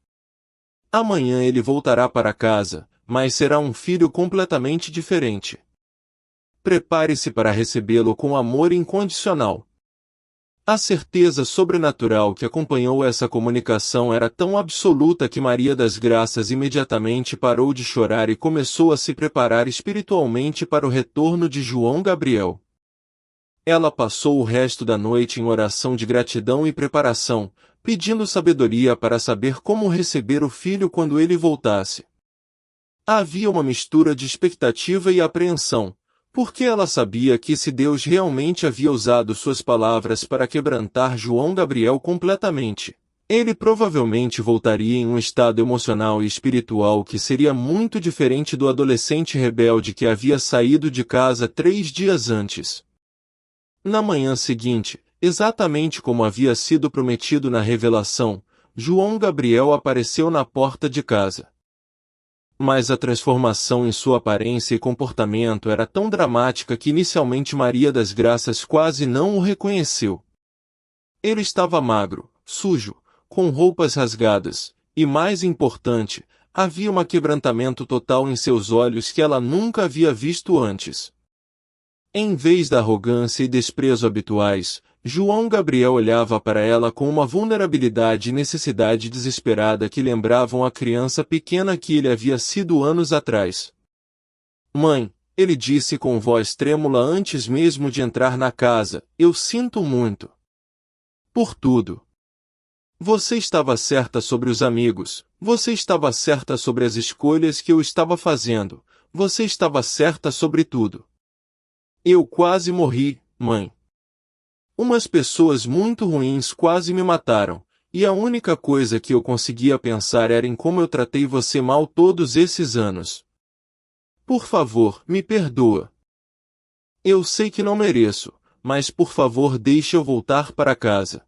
Amanhã ele voltará para casa, mas será um filho completamente diferente. Prepare-se para recebê-lo com amor incondicional. A certeza sobrenatural que acompanhou essa comunicação era tão absoluta que Maria das Graças imediatamente parou de chorar e começou a se preparar espiritualmente para o retorno de João Gabriel. Ela passou o resto da noite em oração de gratidão e preparação, pedindo sabedoria para saber como receber o filho quando ele voltasse. Havia uma mistura de expectativa e apreensão, porque ela sabia que se Deus realmente havia usado suas palavras para quebrantar João Gabriel completamente, ele provavelmente voltaria em um estado emocional e espiritual que seria muito diferente do adolescente rebelde que havia saído de casa 3 dias antes. Na manhã seguinte, exatamente como havia sido prometido na revelação, João Gabriel apareceu na porta de casa. Mas a transformação em sua aparência e comportamento era tão dramática que inicialmente Maria das Graças quase não o reconheceu. Ele estava magro, sujo, com roupas rasgadas, e mais importante, havia um quebrantamento total em seus olhos que ela nunca havia visto antes. Em vez da arrogância e desprezo habituais, João Gabriel olhava para ela com uma vulnerabilidade e necessidade desesperada que lembravam a criança pequena que ele havia sido anos atrás. Mãe, ele disse com voz trêmula antes mesmo de entrar na casa, eu sinto muito. Por tudo. Você estava certa sobre os amigos, você estava certa sobre as escolhas que eu estava fazendo, você estava certa sobre tudo. Eu quase morri, mãe. Umas pessoas muito ruins quase me mataram, e a única coisa que eu conseguia pensar era em como eu tratei você mal todos esses anos. Por favor, me perdoa. Eu sei que não mereço, mas por favor deixe eu voltar para casa.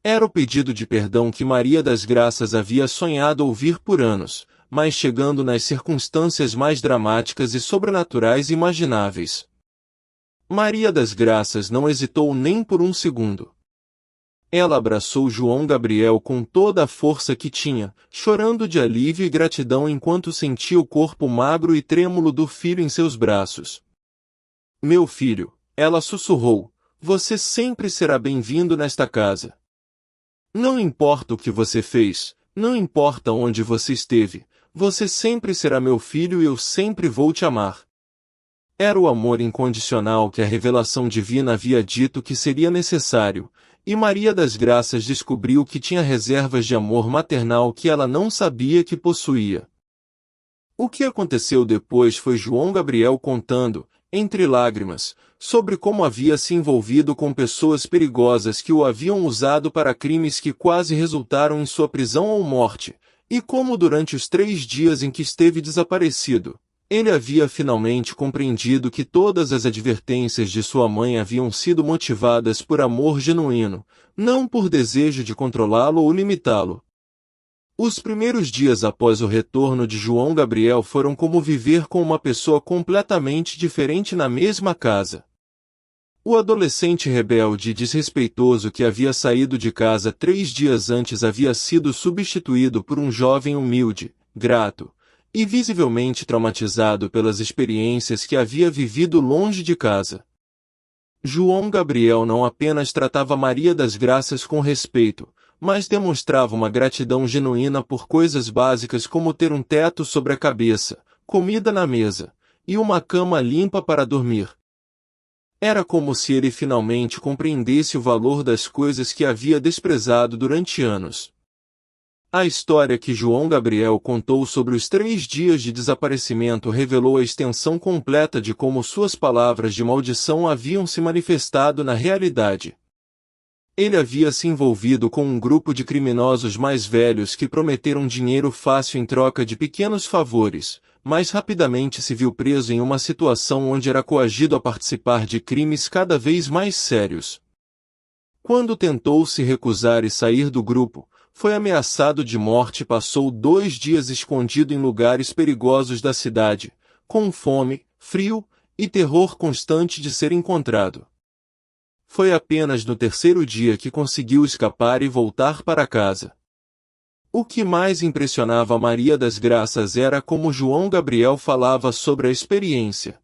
Era o pedido de perdão que Maria das Graças havia sonhado ouvir por anos, mas chegando nas circunstâncias mais dramáticas e sobrenaturais imagináveis. Maria das Graças não hesitou nem por um segundo. Ela abraçou João Gabriel com toda a força que tinha, chorando de alívio e gratidão enquanto sentia o corpo magro e trêmulo do filho em seus braços. Meu filho, ela sussurrou, você sempre será bem-vindo nesta casa. Não importa o que você fez, não importa onde você esteve, você sempre será meu filho e eu sempre vou te amar. Era o amor incondicional que a revelação divina havia dito que seria necessário, e Maria das Graças descobriu que tinha reservas de amor maternal que ela não sabia que possuía. O que aconteceu depois foi João Gabriel contando, entre lágrimas, sobre como havia se envolvido com pessoas perigosas que o haviam usado para crimes que quase resultaram em sua prisão ou morte, e como durante os 3 dias em que esteve desaparecido, ele havia finalmente compreendido que todas as advertências de sua mãe haviam sido motivadas por amor genuíno, não por desejo de controlá-lo ou limitá-lo. Os primeiros dias após o retorno de João Gabriel foram como viver com uma pessoa completamente diferente na mesma casa. O adolescente rebelde e desrespeitoso que havia saído de casa 3 dias antes havia sido substituído por um jovem humilde, grato, e visivelmente traumatizado pelas experiências que havia vivido longe de casa. João Gabriel não apenas tratava Maria das Graças com respeito, mas demonstrava uma gratidão genuína por coisas básicas como ter um teto sobre a cabeça, comida na mesa, e uma cama limpa para dormir. Era como se ele finalmente compreendesse o valor das coisas que havia desprezado durante anos. A história que João Gabriel contou sobre os 3 dias de desaparecimento revelou a extensão completa de como suas palavras de maldição haviam se manifestado na realidade. Ele havia se envolvido com um grupo de criminosos mais velhos que prometeram dinheiro fácil em troca de pequenos favores, mas rapidamente se viu preso em uma situação onde era coagido a participar de crimes cada vez mais sérios. Quando tentou se recusar e sair do grupo, foi ameaçado de morte e passou 2 dias escondido em lugares perigosos da cidade, com fome, frio e terror constante de ser encontrado. Foi apenas no 3º dia que conseguiu escapar e voltar para casa. O que mais impressionava Maria das Graças era como João Gabriel falava sobre a experiência.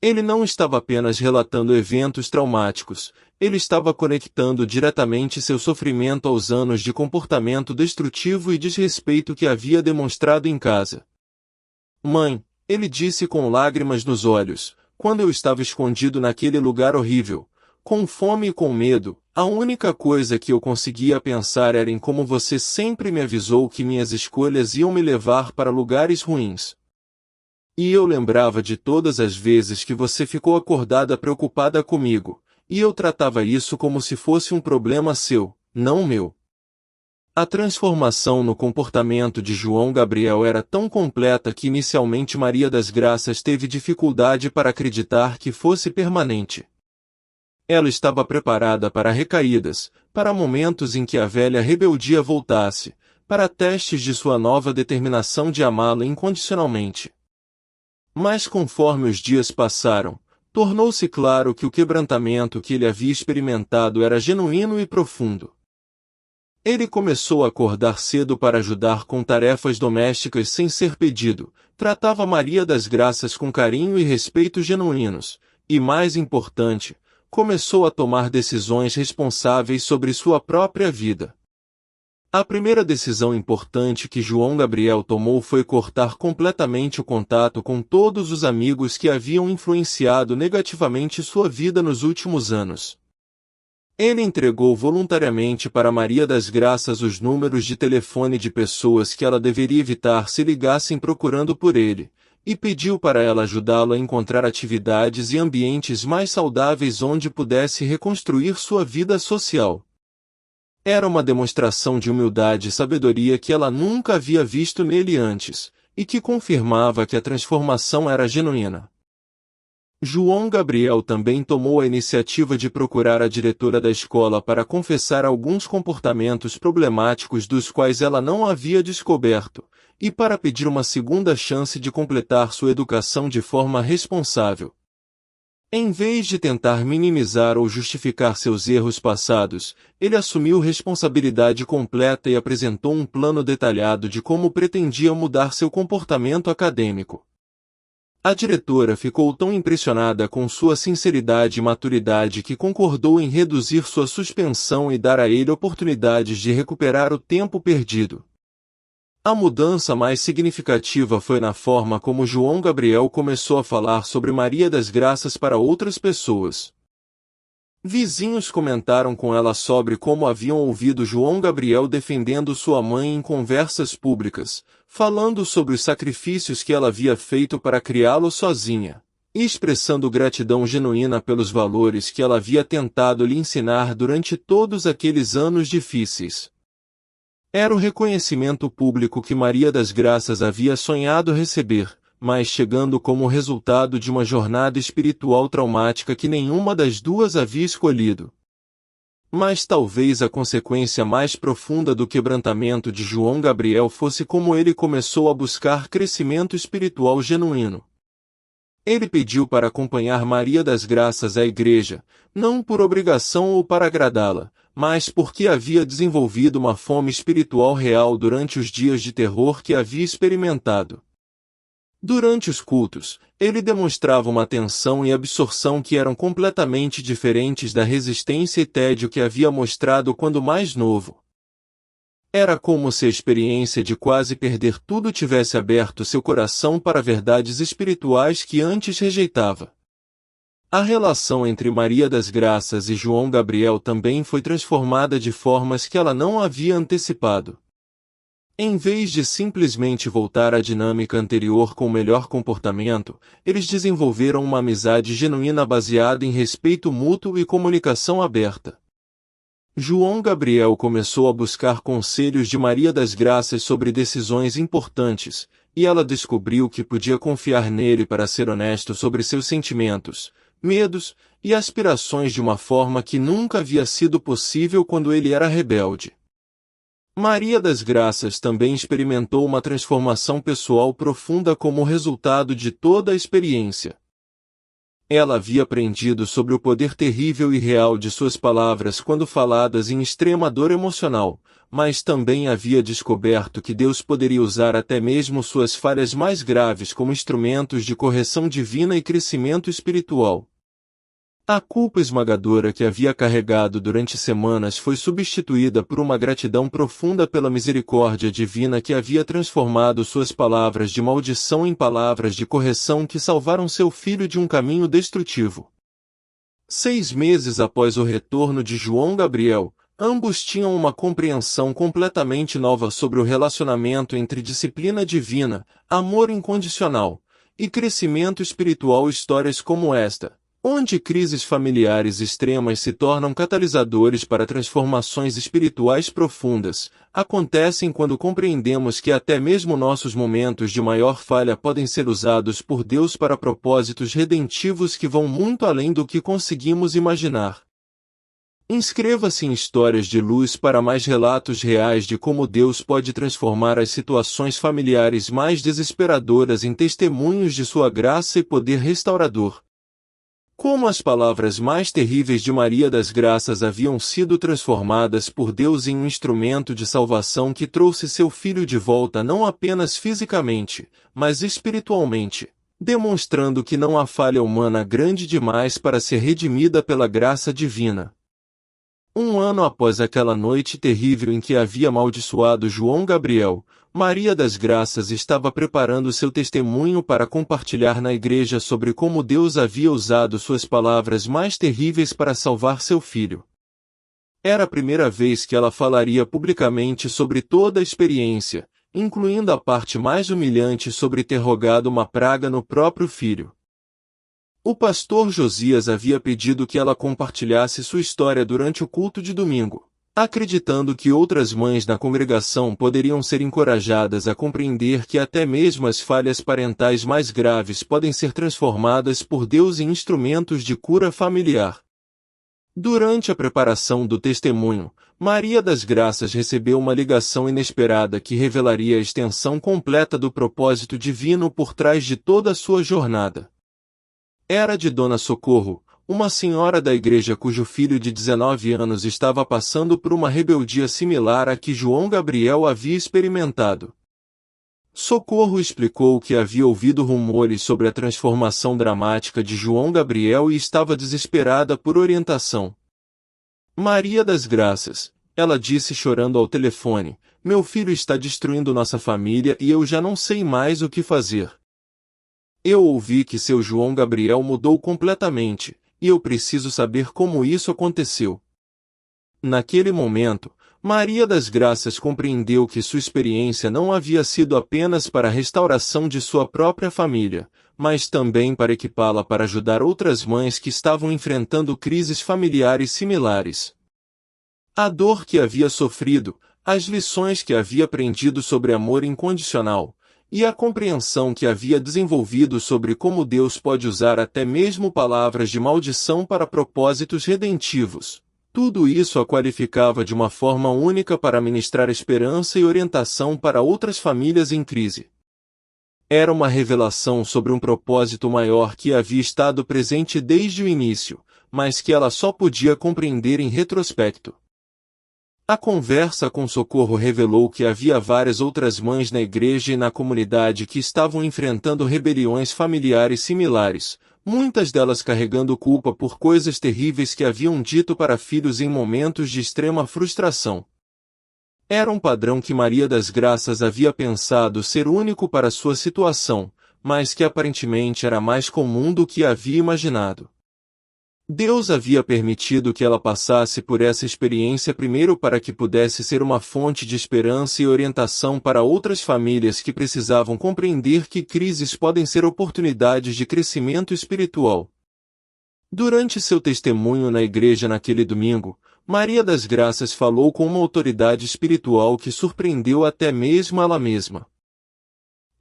Ele não estava apenas relatando eventos traumáticos, ele estava conectando diretamente seu sofrimento aos anos de comportamento destrutivo e desrespeito que havia demonstrado em casa. Mãe, ele disse com lágrimas nos olhos, quando eu estava escondido naquele lugar horrível, com fome e com medo, a única coisa que eu conseguia pensar era em como você sempre me avisou que minhas escolhas iam me levar para lugares ruins. E eu lembrava de todas as vezes que você ficou acordada preocupada comigo, e eu tratava isso como se fosse um problema seu, não meu. A transformação no comportamento de João Gabriel era tão completa que inicialmente Maria das Graças teve dificuldade para acreditar que fosse permanente. Ela estava preparada para recaídas, para momentos em que a velha rebeldia voltasse, para testes de sua nova determinação de amá-la incondicionalmente. Mas conforme os dias passaram, tornou-se claro que o quebrantamento que ele havia experimentado era genuíno e profundo. Ele começou a acordar cedo para ajudar com tarefas domésticas sem ser pedido, tratava Maria das Graças com carinho e respeito genuínos, e mais importante, começou a tomar decisões responsáveis sobre sua própria vida. A primeira decisão importante que João Gabriel tomou foi cortar completamente o contato com todos os amigos que haviam influenciado negativamente sua vida nos últimos anos. Ele entregou voluntariamente para Maria das Graças os números de telefone de pessoas que ela deveria evitar se ligassem procurando por ele, e pediu para ela ajudá-lo a encontrar atividades e ambientes mais saudáveis onde pudesse reconstruir sua vida social. Era uma demonstração de humildade e sabedoria que ela nunca havia visto nele antes, e que confirmava que a transformação era genuína. João Gabriel também tomou a iniciativa de procurar a diretora da escola para confessar alguns comportamentos problemáticos dos quais ela não havia descoberto, e para pedir uma segunda chance de completar sua educação de forma responsável. Em vez de tentar minimizar ou justificar seus erros passados, ele assumiu responsabilidade completa e apresentou um plano detalhado de como pretendia mudar seu comportamento acadêmico. A diretora ficou tão impressionada com sua sinceridade e maturidade que concordou em reduzir sua suspensão e dar a ele oportunidades de recuperar o tempo perdido. A mudança mais significativa foi na forma como João Gabriel começou a falar sobre Maria das Graças para outras pessoas. Vizinhos comentaram com ela sobre como haviam ouvido João Gabriel defendendo sua mãe em conversas públicas, falando sobre os sacrifícios que ela havia feito para criá-lo sozinha, e expressando gratidão genuína pelos valores que ela havia tentado lhe ensinar durante todos aqueles anos difíceis. Era o reconhecimento público que Maria das Graças havia sonhado receber, mas chegando como resultado de uma jornada espiritual traumática que nenhuma das duas havia escolhido. Mas talvez a consequência mais profunda do quebrantamento de João Gabriel fosse como ele começou a buscar crescimento espiritual genuíno. Ele pediu para acompanhar Maria das Graças à igreja, não por obrigação ou para agradá-la, mas porque havia desenvolvido uma fome espiritual real durante os dias de terror que havia experimentado. Durante os cultos, ele demonstrava uma atenção e absorção que eram completamente diferentes da resistência e tédio que havia mostrado quando mais novo. Era como se a experiência de quase perder tudo tivesse aberto seu coração para verdades espirituais que antes rejeitava. A relação entre Maria das Graças e João Gabriel também foi transformada de formas que ela não havia antecipado. Em vez de simplesmente voltar à dinâmica anterior com melhor comportamento, eles desenvolveram uma amizade genuína baseada em respeito mútuo e comunicação aberta. João Gabriel começou a buscar conselhos de Maria das Graças sobre decisões importantes, e ela descobriu que podia confiar nele para ser honesto sobre seus sentimentos, medos e aspirações de uma forma que nunca havia sido possível quando ele era rebelde. Maria das Graças também experimentou uma transformação pessoal profunda como resultado de toda a experiência. Ela havia aprendido sobre o poder terrível e real de suas palavras quando faladas em extrema dor emocional, mas também havia descoberto que Deus poderia usar até mesmo suas falhas mais graves como instrumentos de correção divina e crescimento espiritual. A culpa esmagadora que havia carregado durante semanas foi substituída por uma gratidão profunda pela misericórdia divina que havia transformado suas palavras de maldição em palavras de correção que salvaram seu filho de um caminho destrutivo. 6 meses após o retorno de João Gabriel, ambos tinham uma compreensão completamente nova sobre o relacionamento entre disciplina divina, amor incondicional e crescimento espiritual. Histórias como esta, onde crises familiares extremas se tornam catalisadores para transformações espirituais profundas, acontecem quando compreendemos que até mesmo nossos momentos de maior falha podem ser usados por Deus para propósitos redentivos que vão muito além do que conseguimos imaginar. Inscreva-se em Histórias de Luz para mais relatos reais de como Deus pode transformar as situações familiares mais desesperadoras em testemunhos de sua graça e poder restaurador. Como as palavras mais terríveis de Maria das Graças haviam sido transformadas por Deus em um instrumento de salvação que trouxe seu filho de volta não apenas fisicamente, mas espiritualmente, demonstrando que não há falha humana grande demais para ser redimida pela graça divina. 1 ano após aquela noite terrível em que havia amaldiçoado João Gabriel, Maria das Graças estava preparando seu testemunho para compartilhar na igreja sobre como Deus havia usado suas palavras mais terríveis para salvar seu filho. Era a primeira vez que ela falaria publicamente sobre toda a experiência, incluindo a parte mais humilhante sobre ter rogado uma praga no próprio filho. O pastor Josias havia pedido que ela compartilhasse sua história durante o culto de domingo, acreditando que outras mães na congregação poderiam ser encorajadas a compreender que até mesmo as falhas parentais mais graves podem ser transformadas por Deus em instrumentos de cura familiar. Durante a preparação do testemunho, Maria das Graças recebeu uma ligação inesperada que revelaria a extensão completa do propósito divino por trás de toda a sua jornada. Era de Dona Socorro, uma senhora da igreja cujo filho de 19 anos estava passando por uma rebeldia similar à que João Gabriel havia experimentado. Socorro explicou que havia ouvido rumores sobre a transformação dramática de João Gabriel e estava desesperada por orientação. Maria das Graças, ela disse chorando ao telefone, meu filho está destruindo nossa família e eu já não sei mais o que fazer. Eu ouvi que seu João Gabriel mudou completamente, e eu preciso saber como isso aconteceu. Naquele momento, Maria das Graças compreendeu que sua experiência não havia sido apenas para a restauração de sua própria família, mas também para equipá-la para ajudar outras mães que estavam enfrentando crises familiares similares. A dor que havia sofrido, as lições que havia aprendido sobre amor incondicional, e a compreensão que havia desenvolvido sobre como Deus pode usar até mesmo palavras de maldição para propósitos redentivos. Tudo isso a qualificava de uma forma única para ministrar esperança e orientação para outras famílias em crise. Era uma revelação sobre um propósito maior que havia estado presente desde o início, mas que ela só podia compreender em retrospecto. A conversa com Socorro revelou que havia várias outras mães na igreja e na comunidade que estavam enfrentando rebeliões familiares similares, muitas delas carregando culpa por coisas terríveis que haviam dito para filhos em momentos de extrema frustração. Era um padrão que Maria das Graças havia pensado ser único para sua situação, mas que aparentemente era mais comum do que havia imaginado. Deus havia permitido que ela passasse por essa experiência primeiro para que pudesse ser uma fonte de esperança e orientação para outras famílias que precisavam compreender que crises podem ser oportunidades de crescimento espiritual. Durante seu testemunho na igreja naquele domingo, Maria das Graças falou com uma autoridade espiritual que surpreendeu até mesmo ela mesma.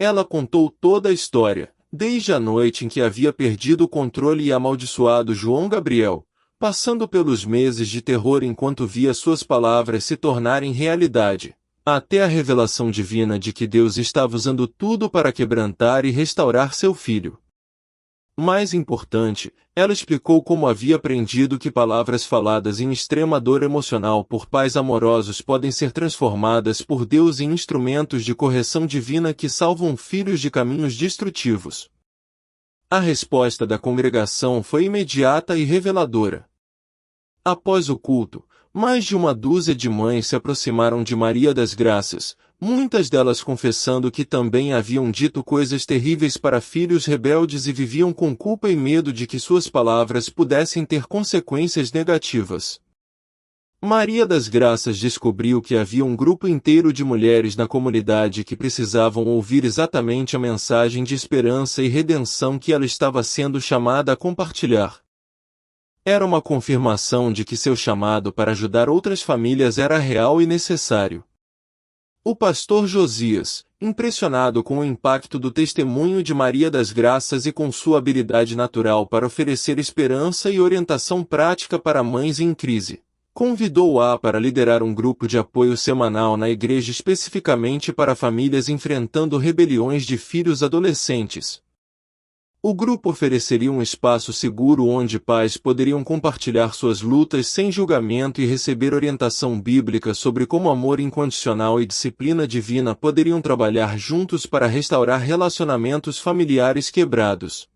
Ela contou toda a história, desde a noite em que havia perdido o controle e amaldiçoado João Gabriel, passando pelos meses de terror enquanto via suas palavras se tornarem realidade, até a revelação divina de que Deus estava usando tudo para quebrantar e restaurar seu filho. Mais importante, ela explicou como havia aprendido que palavras faladas em extrema dor emocional por pais amorosos podem ser transformadas por Deus em instrumentos de correção divina que salvam filhos de caminhos destrutivos. A resposta da congregação foi imediata e reveladora. Após o culto, mais de uma dúzia de mães se aproximaram de Maria das Graças, muitas delas confessando que também haviam dito coisas terríveis para filhos rebeldes e viviam com culpa e medo de que suas palavras pudessem ter consequências negativas. Maria das Graças descobriu que havia um grupo inteiro de mulheres na comunidade que precisavam ouvir exatamente a mensagem de esperança e redenção que ela estava sendo chamada a compartilhar. Era uma confirmação de que seu chamado para ajudar outras famílias era real e necessário. O pastor Josias, impressionado com o impacto do testemunho de Maria das Graças e com sua habilidade natural para oferecer esperança e orientação prática para mães em crise, convidou-a para liderar um grupo de apoio semanal na igreja especificamente para famílias enfrentando rebeliões de filhos adolescentes. O grupo ofereceria um espaço seguro onde pais poderiam compartilhar suas lutas sem julgamento e receber orientação bíblica sobre como amor incondicional e disciplina divina poderiam trabalhar juntos para restaurar relacionamentos familiares quebrados.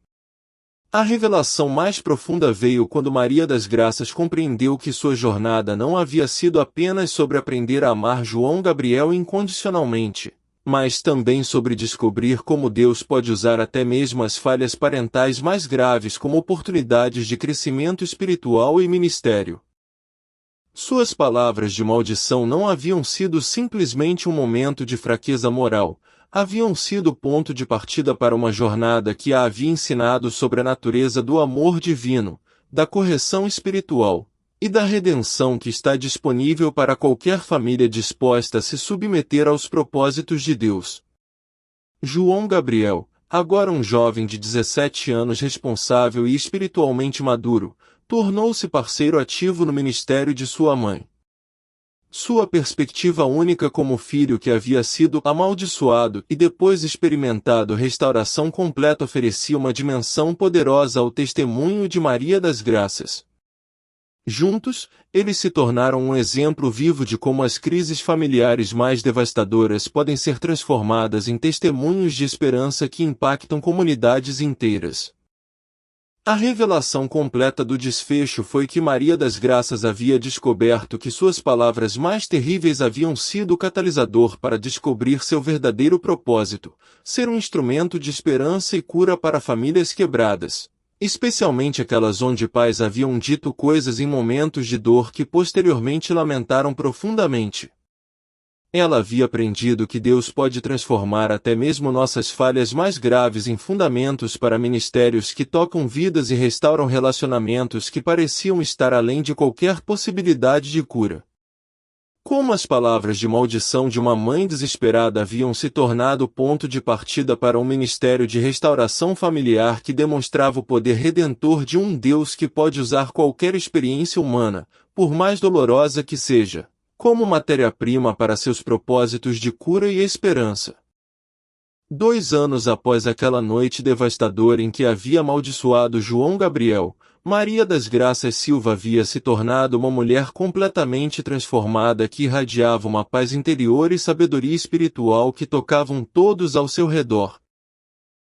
A revelação mais profunda veio quando Maria das Graças compreendeu que sua jornada não havia sido apenas sobre aprender a amar João Gabriel incondicionalmente, mas também sobre descobrir como Deus pode usar até mesmo as falhas parentais mais graves como oportunidades de crescimento espiritual e ministério. Suas palavras de maldição não haviam sido simplesmente um momento de fraqueza moral, haviam sido ponto de partida para uma jornada que a havia ensinado sobre a natureza do amor divino, da correção espiritual e da redenção que está disponível para qualquer família disposta a se submeter aos propósitos de Deus. João Gabriel, agora um jovem de 17 anos responsável e espiritualmente maduro, tornou-se parceiro ativo no ministério de sua mãe. Sua perspectiva única como filho que havia sido amaldiçoado e depois experimentado restauração completa oferecia uma dimensão poderosa ao testemunho de Maria das Graças. Juntos, eles se tornaram um exemplo vivo de como as crises familiares mais devastadoras podem ser transformadas em testemunhos de esperança que impactam comunidades inteiras. A revelação completa do desfecho foi que Maria das Graças havia descoberto que suas palavras mais terríveis haviam sido o catalisador para descobrir seu verdadeiro propósito, ser um instrumento de esperança e cura para famílias quebradas, especialmente aquelas onde pais haviam dito coisas em momentos de dor que posteriormente lamentaram profundamente. Ela havia aprendido que Deus pode transformar até mesmo nossas falhas mais graves em fundamentos para ministérios que tocam vidas e restauram relacionamentos que pareciam estar além de qualquer possibilidade de cura. Como as palavras de maldição de uma mãe desesperada haviam se tornado o ponto de partida para um ministério de restauração familiar que demonstrava o poder redentor de um Deus que pode usar qualquer experiência humana, por mais dolorosa que seja, como matéria-prima para seus propósitos de cura e esperança. 2 anos após aquela noite devastadora em que havia amaldiçoado João Gabriel, Maria das Graças Silva havia se tornado uma mulher completamente transformada que irradiava uma paz interior e sabedoria espiritual que tocavam todos ao seu redor.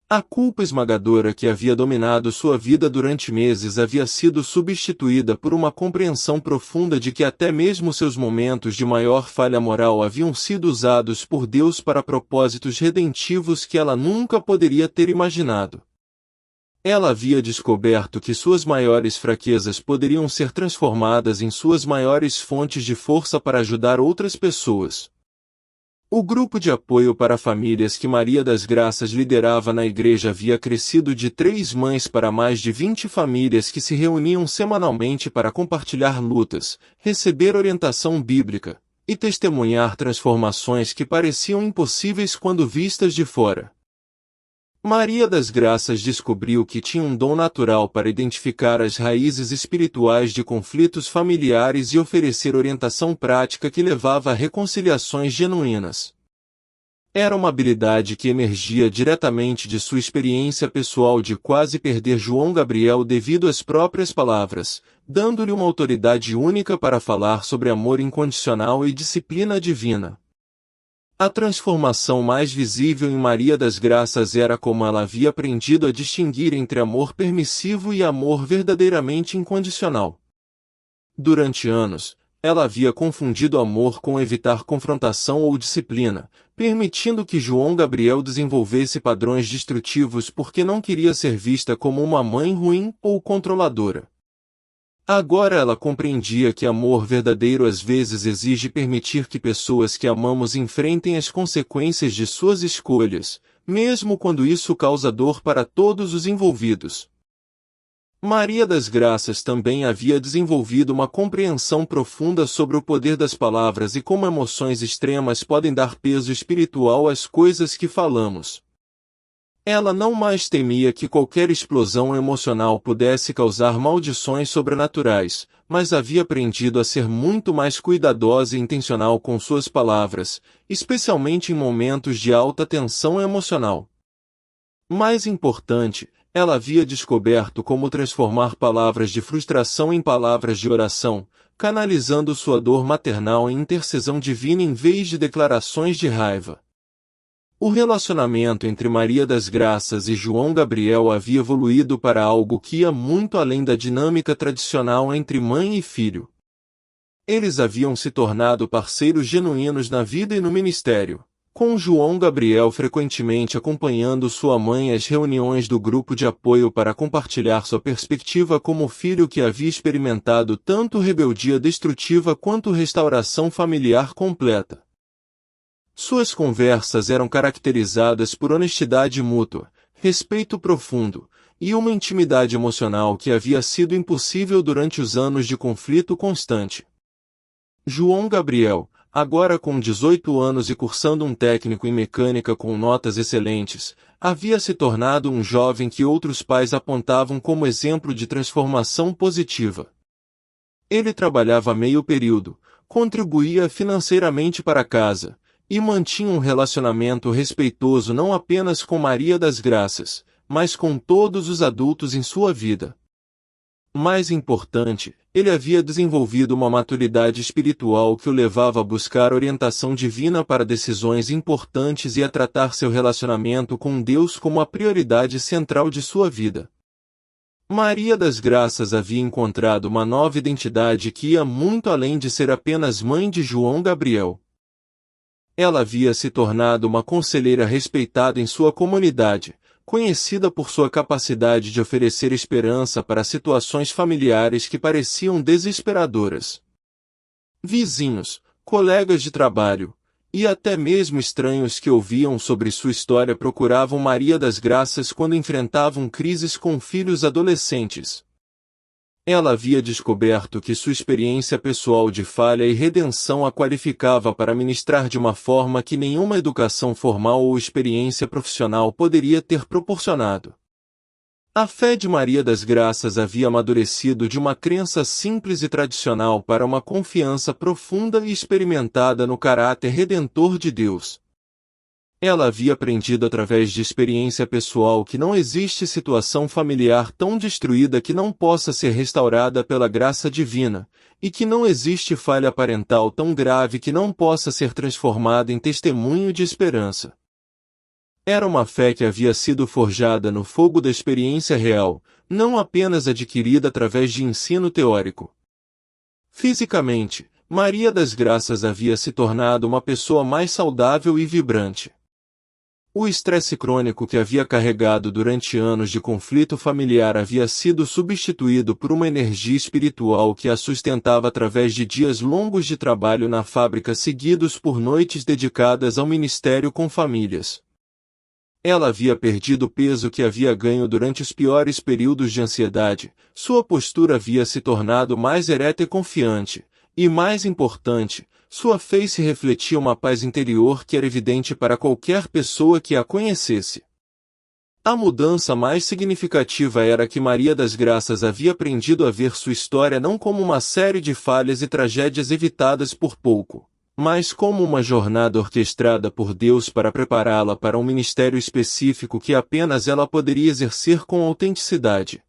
A culpa esmagadora que havia dominado sua vida durante meses havia sido substituída por uma compreensão profunda de que até mesmo seus momentos de maior falha moral haviam sido usados por Deus para propósitos redentivos que ela nunca poderia ter imaginado. Ela havia descoberto que suas maiores fraquezas poderiam ser transformadas em suas maiores fontes de força para ajudar outras pessoas. O grupo de apoio para famílias que Maria das Graças liderava na igreja havia crescido de 3 mães para mais de 20 famílias que se reuniam semanalmente para compartilhar lutas, receber orientação bíblica e testemunhar transformações que pareciam impossíveis quando vistas de fora. Maria das Graças descobriu que tinha um dom natural para identificar as raízes espirituais de conflitos familiares e oferecer orientação prática que levava a reconciliações genuínas. Era uma habilidade que emergia diretamente de sua experiência pessoal de quase perder João Gabriel devido às próprias palavras, dando-lhe uma autoridade única para falar sobre amor incondicional e disciplina divina. A transformação mais visível em Maria das Graças era como ela havia aprendido a distinguir entre amor permissivo e amor verdadeiramente incondicional. Durante anos, ela havia confundido amor com evitar confrontação ou disciplina, permitindo que João Gabriel desenvolvesse padrões destrutivos porque não queria ser vista como uma mãe ruim ou controladora. Agora ela compreendia que amor verdadeiro às vezes exige permitir que pessoas que amamos enfrentem as consequências de suas escolhas, mesmo quando isso causa dor para todos os envolvidos. Maria das Graças também havia desenvolvido uma compreensão profunda sobre o poder das palavras e como emoções extremas podem dar peso espiritual às coisas que falamos. Ela não mais temia que qualquer explosão emocional pudesse causar maldições sobrenaturais, mas havia aprendido a ser muito mais cuidadosa e intencional com suas palavras, especialmente em momentos de alta tensão emocional. Mais importante, ela havia descoberto como transformar palavras de frustração em palavras de oração, canalizando sua dor maternal em intercessão divina em vez de declarações de raiva. O relacionamento entre Maria das Graças e João Gabriel havia evoluído para algo que ia muito além da dinâmica tradicional entre mãe e filho. Eles haviam se tornado parceiros genuínos na vida e no ministério, com João Gabriel frequentemente acompanhando sua mãe às reuniões do grupo de apoio para compartilhar sua perspectiva como filho que havia experimentado tanto rebeldia destrutiva quanto restauração familiar completa. Suas conversas eram caracterizadas por honestidade mútua, respeito profundo, e uma intimidade emocional que havia sido impossível durante os anos de conflito constante. João Gabriel, agora com 18 anos e cursando um técnico em mecânica com notas excelentes, havia se tornado um jovem que outros pais apontavam como exemplo de transformação positiva. Ele trabalhava meio período, contribuía financeiramente para casa, e mantinha um relacionamento respeitoso não apenas com Maria das Graças, mas com todos os adultos em sua vida. Mais importante, ele havia desenvolvido uma maturidade espiritual que o levava a buscar orientação divina para decisões importantes e a tratar seu relacionamento com Deus como a prioridade central de sua vida. Maria das Graças havia encontrado uma nova identidade que ia muito além de ser apenas mãe de João Gabriel. Ela havia se tornado uma conselheira respeitada em sua comunidade, conhecida por sua capacidade de oferecer esperança para situações familiares que pareciam desesperadoras. Vizinhos, colegas de trabalho, e até mesmo estranhos que ouviam sobre sua história procuravam Maria das Graças quando enfrentavam crises com filhos adolescentes. Ela havia descoberto que sua experiência pessoal de falha e redenção a qualificava para ministrar de uma forma que nenhuma educação formal ou experiência profissional poderia ter proporcionado. A fé de Maria das Graças havia amadurecido de uma crença simples e tradicional para uma confiança profunda e experimentada no caráter redentor de Deus. Ela havia aprendido através de experiência pessoal que não existe situação familiar tão destruída que não possa ser restaurada pela graça divina, e que não existe falha parental tão grave que não possa ser transformada em testemunho de esperança. Era uma fé que havia sido forjada no fogo da experiência real, não apenas adquirida através de ensino teórico. Fisicamente, Maria das Graças havia se tornado uma pessoa mais saudável e vibrante. O estresse crônico que havia carregado durante anos de conflito familiar havia sido substituído por uma energia espiritual que a sustentava através de dias longos de trabalho na fábrica seguidos por noites dedicadas ao ministério com famílias. Ela havia perdido o peso que havia ganho durante os piores períodos de ansiedade, sua postura havia se tornado mais ereta e confiante, e mais importante, sua face refletia uma paz interior que era evidente para qualquer pessoa que a conhecesse. A mudança mais significativa era que Maria das Graças havia aprendido a ver sua história não como uma série de falhas e tragédias evitadas por pouco, mas como uma jornada orquestrada por Deus para prepará-la para um ministério específico que apenas ela poderia exercer com autenticidade.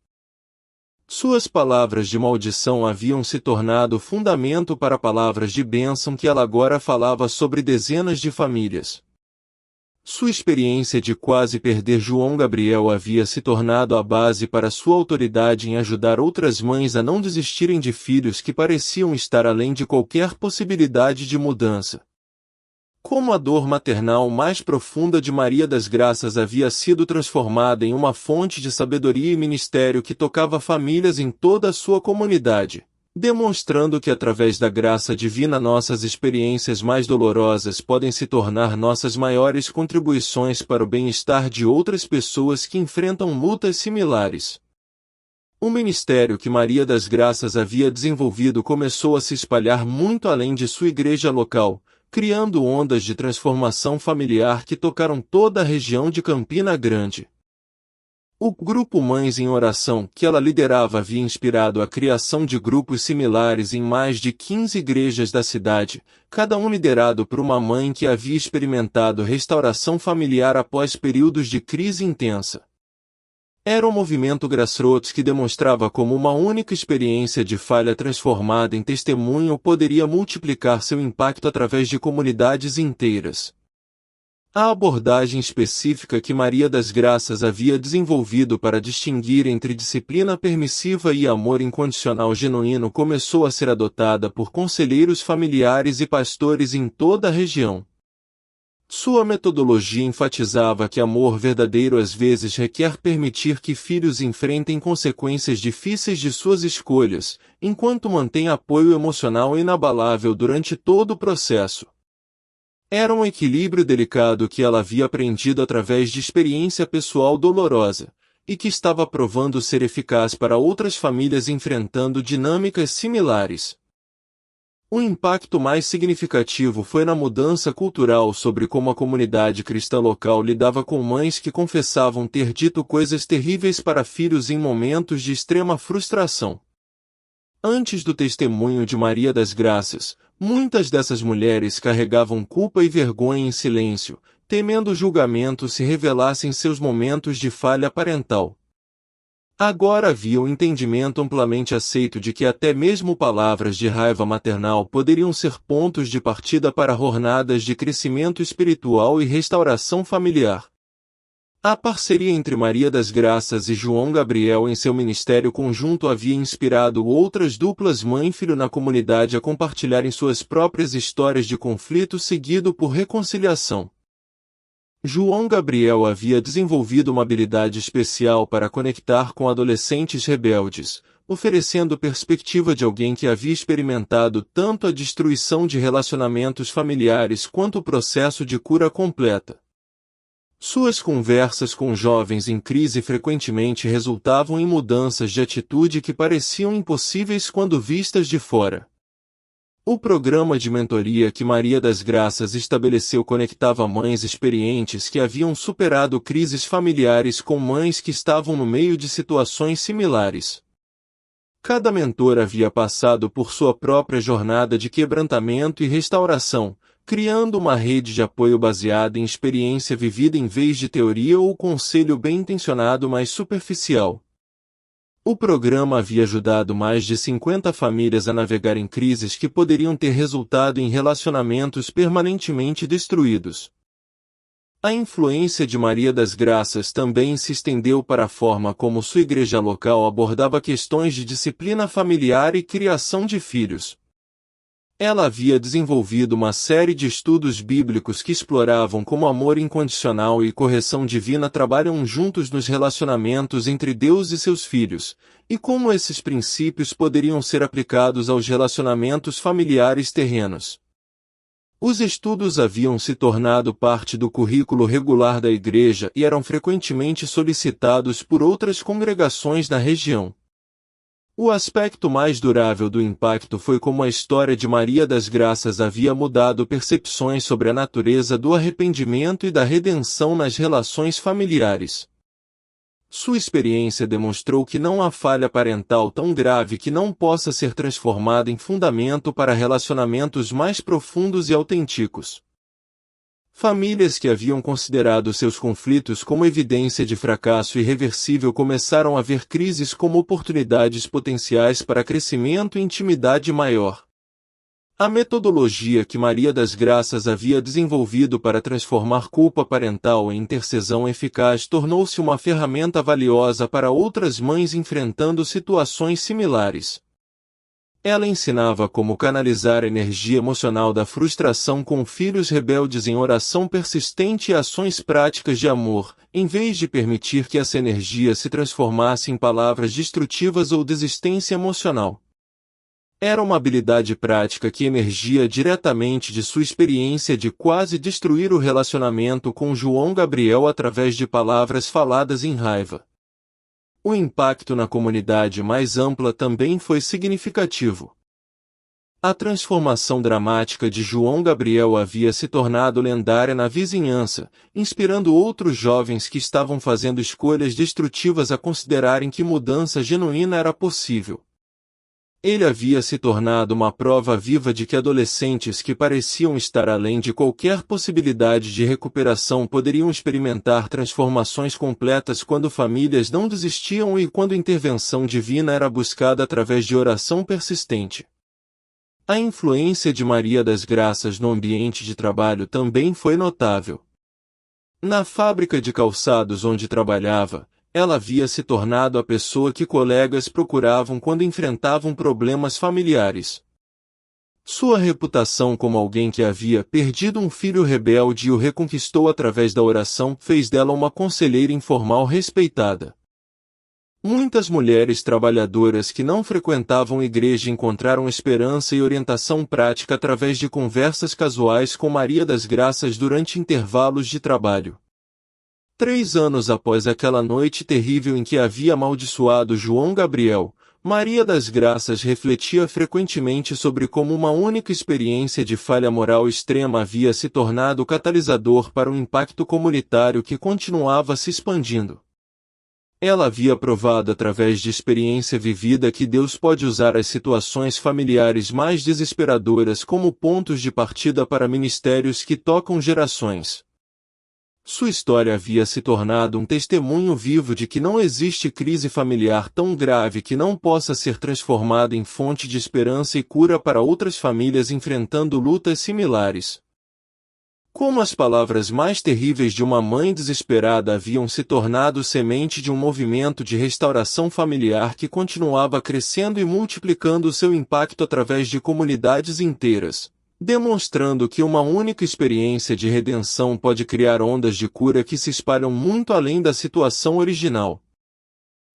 Suas palavras de maldição haviam se tornado fundamento para palavras de bênção que ela agora falava sobre dezenas de famílias. Sua experiência de quase perder João Gabriel havia se tornado a base para sua autoridade em ajudar outras mães a não desistirem de filhos que pareciam estar além de qualquer possibilidade de mudança. Como a dor maternal mais profunda de Maria das Graças havia sido transformada em uma fonte de sabedoria e ministério que tocava famílias em toda a sua comunidade, demonstrando que através da graça divina nossas experiências mais dolorosas podem se tornar nossas maiores contribuições para o bem-estar de outras pessoas que enfrentam lutas similares. O ministério que Maria das Graças havia desenvolvido começou a se espalhar muito além de sua igreja local, criando ondas de transformação familiar que tocaram toda a região de Campina Grande. O grupo Mães em Oração que ela liderava havia inspirado a criação de grupos similares em mais de 15 igrejas da cidade, cada um liderado por uma mãe que havia experimentado restauração familiar após períodos de crise intensa. Era um movimento grassroots que demonstrava como uma única experiência de falha transformada em testemunho poderia multiplicar seu impacto através de comunidades inteiras. A abordagem específica que Maria das Graças havia desenvolvido para distinguir entre disciplina permissiva e amor incondicional genuíno começou a ser adotada por conselheiros familiares e pastores em toda a região. Sua metodologia enfatizava que amor verdadeiro às vezes requer permitir que filhos enfrentem consequências difíceis de suas escolhas, enquanto mantém apoio emocional inabalável durante todo o processo. Era um equilíbrio delicado que ela havia aprendido através de experiência pessoal dolorosa, e que estava provando ser eficaz para outras famílias enfrentando dinâmicas similares. O impacto mais significativo foi na mudança cultural sobre como a comunidade cristã local lidava com mães que confessavam ter dito coisas terríveis para filhos em momentos de extrema frustração. Antes do testemunho de Maria das Graças, muitas dessas mulheres carregavam culpa e vergonha em silêncio, temendo o julgamento se revelassem seus momentos de falha parental. Agora havia um entendimento amplamente aceito de que até mesmo palavras de raiva maternal poderiam ser pontos de partida para jornadas de crescimento espiritual e restauração familiar. A parceria entre Maria das Graças e João Gabriel em seu ministério conjunto havia inspirado outras duplas mãe-filho na comunidade a compartilharem suas próprias histórias de conflito seguido por reconciliação. João Gabriel havia desenvolvido uma habilidade especial para conectar com adolescentes rebeldes, oferecendo perspectiva de alguém que havia experimentado tanto a destruição de relacionamentos familiares quanto o processo de cura completa. Suas conversas com jovens em crise frequentemente resultavam em mudanças de atitude que pareciam impossíveis quando vistas de fora. O programa de mentoria que Maria das Graças estabeleceu conectava mães experientes que haviam superado crises familiares com mães que estavam no meio de situações similares. Cada mentor havia passado por sua própria jornada de quebrantamento e restauração, criando uma rede de apoio baseada em experiência vivida em vez de teoria ou conselho bem-intencionado mas superficial. O programa havia ajudado mais de 50 famílias a navegar em crises que poderiam ter resultado em relacionamentos permanentemente destruídos. A influência de Maria das Graças também se estendeu para a forma como sua igreja local abordava questões de disciplina familiar e criação de filhos. Ela havia desenvolvido uma série de estudos bíblicos que exploravam como amor incondicional e correção divina trabalham juntos nos relacionamentos entre Deus e seus filhos, e como esses princípios poderiam ser aplicados aos relacionamentos familiares terrenos. Os estudos haviam se tornado parte do currículo regular da igreja e eram frequentemente solicitados por outras congregações na região. O aspecto mais durável do impacto foi como a história de Maria das Graças havia mudado percepções sobre a natureza do arrependimento e da redenção nas relações familiares. Sua experiência demonstrou que não há falha parental tão grave que não possa ser transformada em fundamento para relacionamentos mais profundos e autênticos. Famílias que haviam considerado seus conflitos como evidência de fracasso irreversível começaram a ver crises como oportunidades potenciais para crescimento e intimidade maior. A metodologia que Maria das Graças havia desenvolvido para transformar culpa parental em intercessão eficaz tornou-se uma ferramenta valiosa para outras mães enfrentando situações similares. Ela ensinava como canalizar a energia emocional da frustração com filhos rebeldes em oração persistente e ações práticas de amor, em vez de permitir que essa energia se transformasse em palavras destrutivas ou desistência emocional. Era uma habilidade prática que emergia diretamente de sua experiência de quase destruir o relacionamento com João Gabriel através de palavras faladas em raiva. O impacto na comunidade mais ampla também foi significativo. A transformação dramática de João Gabriel havia se tornado lendária na vizinhança, inspirando outros jovens que estavam fazendo escolhas destrutivas a considerarem que mudança genuína era possível. Ele havia se tornado uma prova viva de que adolescentes que pareciam estar além de qualquer possibilidade de recuperação poderiam experimentar transformações completas quando famílias não desistiam e quando intervenção divina era buscada através de oração persistente. A influência de Maria das Graças no ambiente de trabalho também foi notável. Na fábrica de calçados onde trabalhava, ela havia se tornado a pessoa que colegas procuravam quando enfrentavam problemas familiares. Sua reputação como alguém que havia perdido um filho rebelde e o reconquistou através da oração fez dela uma conselheira informal respeitada. Muitas mulheres trabalhadoras que não frequentavam igreja encontraram esperança e orientação prática através de conversas casuais com Maria das Graças durante intervalos de trabalho. 3 anos após aquela noite terrível em que havia amaldiçoado João Gabriel, Maria das Graças refletia frequentemente sobre como uma única experiência de falha moral extrema havia se tornado o catalisador para um impacto comunitário que continuava se expandindo. Ela havia provado através de experiência vivida que Deus pode usar as situações familiares mais desesperadoras como pontos de partida para ministérios que tocam gerações. Sua história havia se tornado um testemunho vivo de que não existe crise familiar tão grave que não possa ser transformada em fonte de esperança e cura para outras famílias enfrentando lutas similares. Como as palavras mais terríveis de uma mãe desesperada haviam se tornado semente de um movimento de restauração familiar que continuava crescendo e multiplicando seu impacto através de comunidades inteiras, demonstrando que uma única experiência de redenção pode criar ondas de cura que se espalham muito além da situação original.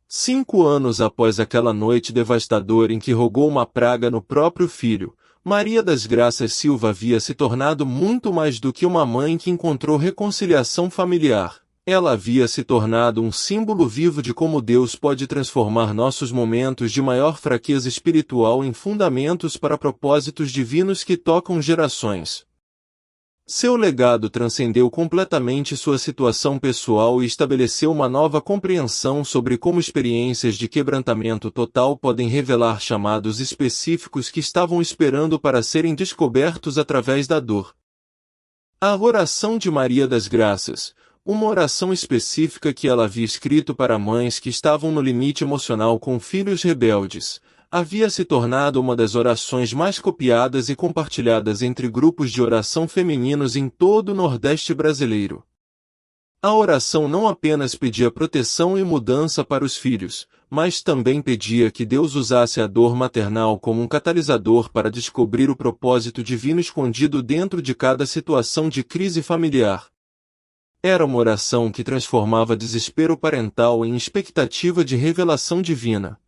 5 anos após aquela noite devastadora em que rogou uma praga no próprio filho, Maria das Graças Silva havia se tornado muito mais do que uma mãe que encontrou reconciliação familiar. Ela havia se tornado um símbolo vivo de como Deus pode transformar nossos momentos de maior fraqueza espiritual em fundamentos para propósitos divinos que tocam gerações. Seu legado transcendeu completamente sua situação pessoal e estabeleceu uma nova compreensão sobre como experiências de quebrantamento total podem revelar chamados específicos que estavam esperando para serem descobertos através da dor. A oração de Maria das Graças, uma oração específica que ela havia escrito para mães que estavam no limite emocional com filhos rebeldes, havia se tornado uma das orações mais copiadas e compartilhadas entre grupos de oração femininos em todo o Nordeste brasileiro. A oração não apenas pedia proteção e mudança para os filhos, mas também pedia que Deus usasse a dor maternal como um catalisador para descobrir o propósito divino escondido dentro de cada situação de crise familiar. Era uma oração que transformava desespero parental em expectativa de revelação divina.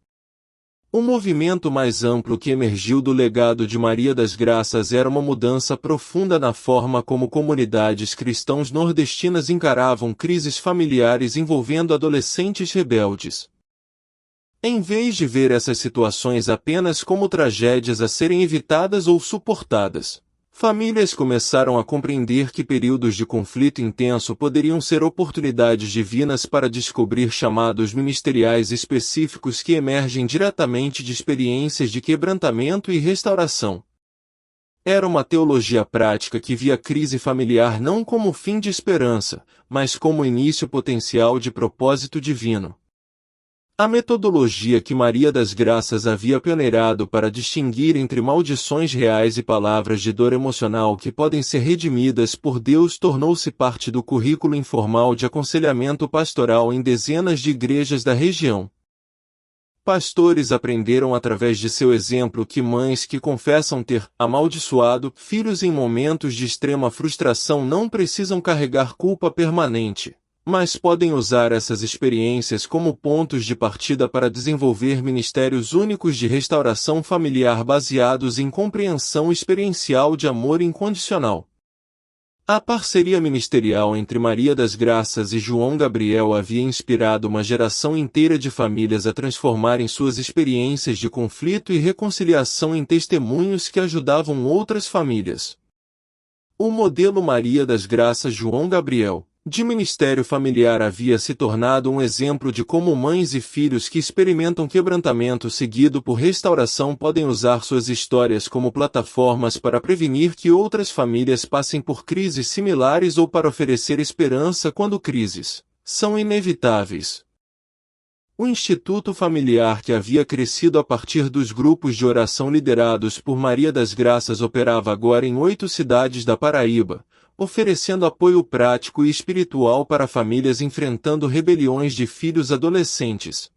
Um movimento mais amplo que emergiu do legado de Maria das Graças era uma mudança profunda na forma como comunidades cristãs nordestinas encaravam crises familiares envolvendo adolescentes rebeldes. Em vez de ver essas situações apenas como tragédias a serem evitadas ou suportadas, famílias começaram a compreender que períodos de conflito intenso poderiam ser oportunidades divinas para descobrir chamados ministeriais específicos que emergem diretamente de experiências de quebrantamento e restauração. Era uma teologia prática que via a crise familiar não como fim de esperança, mas como início potencial de propósito divino. A metodologia que Maria das Graças havia pioneirado para distinguir entre maldições reais e palavras de dor emocional que podem ser redimidas por Deus tornou-se parte do currículo informal de aconselhamento pastoral em dezenas de igrejas da região. Pastores aprenderam através de seu exemplo que mães que confessam ter amaldiçoado filhos em momentos de extrema frustração não precisam carregar culpa permanente, mas podem usar essas experiências como pontos de partida para desenvolver ministérios únicos de restauração familiar baseados em compreensão experiencial de amor incondicional. A parceria ministerial entre Maria das Graças e João Gabriel havia inspirado uma geração inteira de famílias a transformarem suas experiências de conflito e reconciliação em testemunhos que ajudavam outras famílias. O modelo Maria das Graças João Gabriel de ministério familiar havia se tornado um exemplo de como mães e filhos que experimentam quebrantamento seguido por restauração podem usar suas histórias como plataformas para prevenir que outras famílias passem por crises similares ou para oferecer esperança quando crises são inevitáveis. O Instituto Familiar que havia crescido a partir dos grupos de oração liderados por Maria das Graças operava agora em 8 cidades da Paraíba, oferecendo apoio prático e espiritual para famílias enfrentando rebeliões de filhos adolescentes.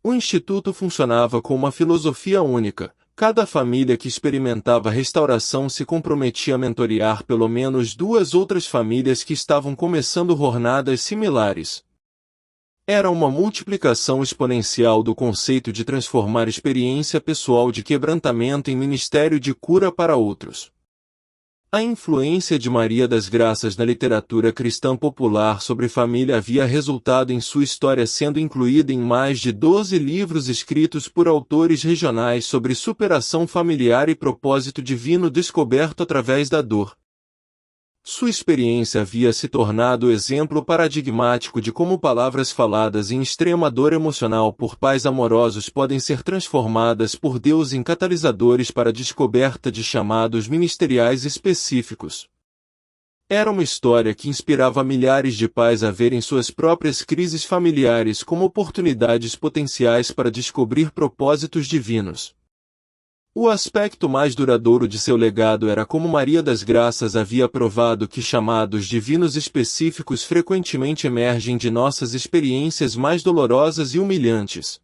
O Instituto funcionava com uma filosofia única: cada família que experimentava restauração se comprometia a mentorear pelo menos 2 outras famílias que estavam começando jornadas similares. Era uma multiplicação exponencial do conceito de transformar experiência pessoal de quebrantamento em ministério de cura para outros. A influência de Maria das Graças na literatura cristã popular sobre família havia resultado em sua história sendo incluída em mais de 12 livros escritos por autores regionais sobre superação familiar e propósito divino descoberto através da dor. Sua experiência havia se tornado o exemplo paradigmático de como palavras faladas em extrema dor emocional por pais amorosos podem ser transformadas por Deus em catalisadores para a descoberta de chamados ministeriais específicos. Era uma história que inspirava milhares de pais a verem suas próprias crises familiares como oportunidades potenciais para descobrir propósitos divinos. O aspecto mais duradouro de seu legado era como Maria das Graças havia provado que chamados divinos específicos frequentemente emergem de nossas experiências mais dolorosas e humilhantes.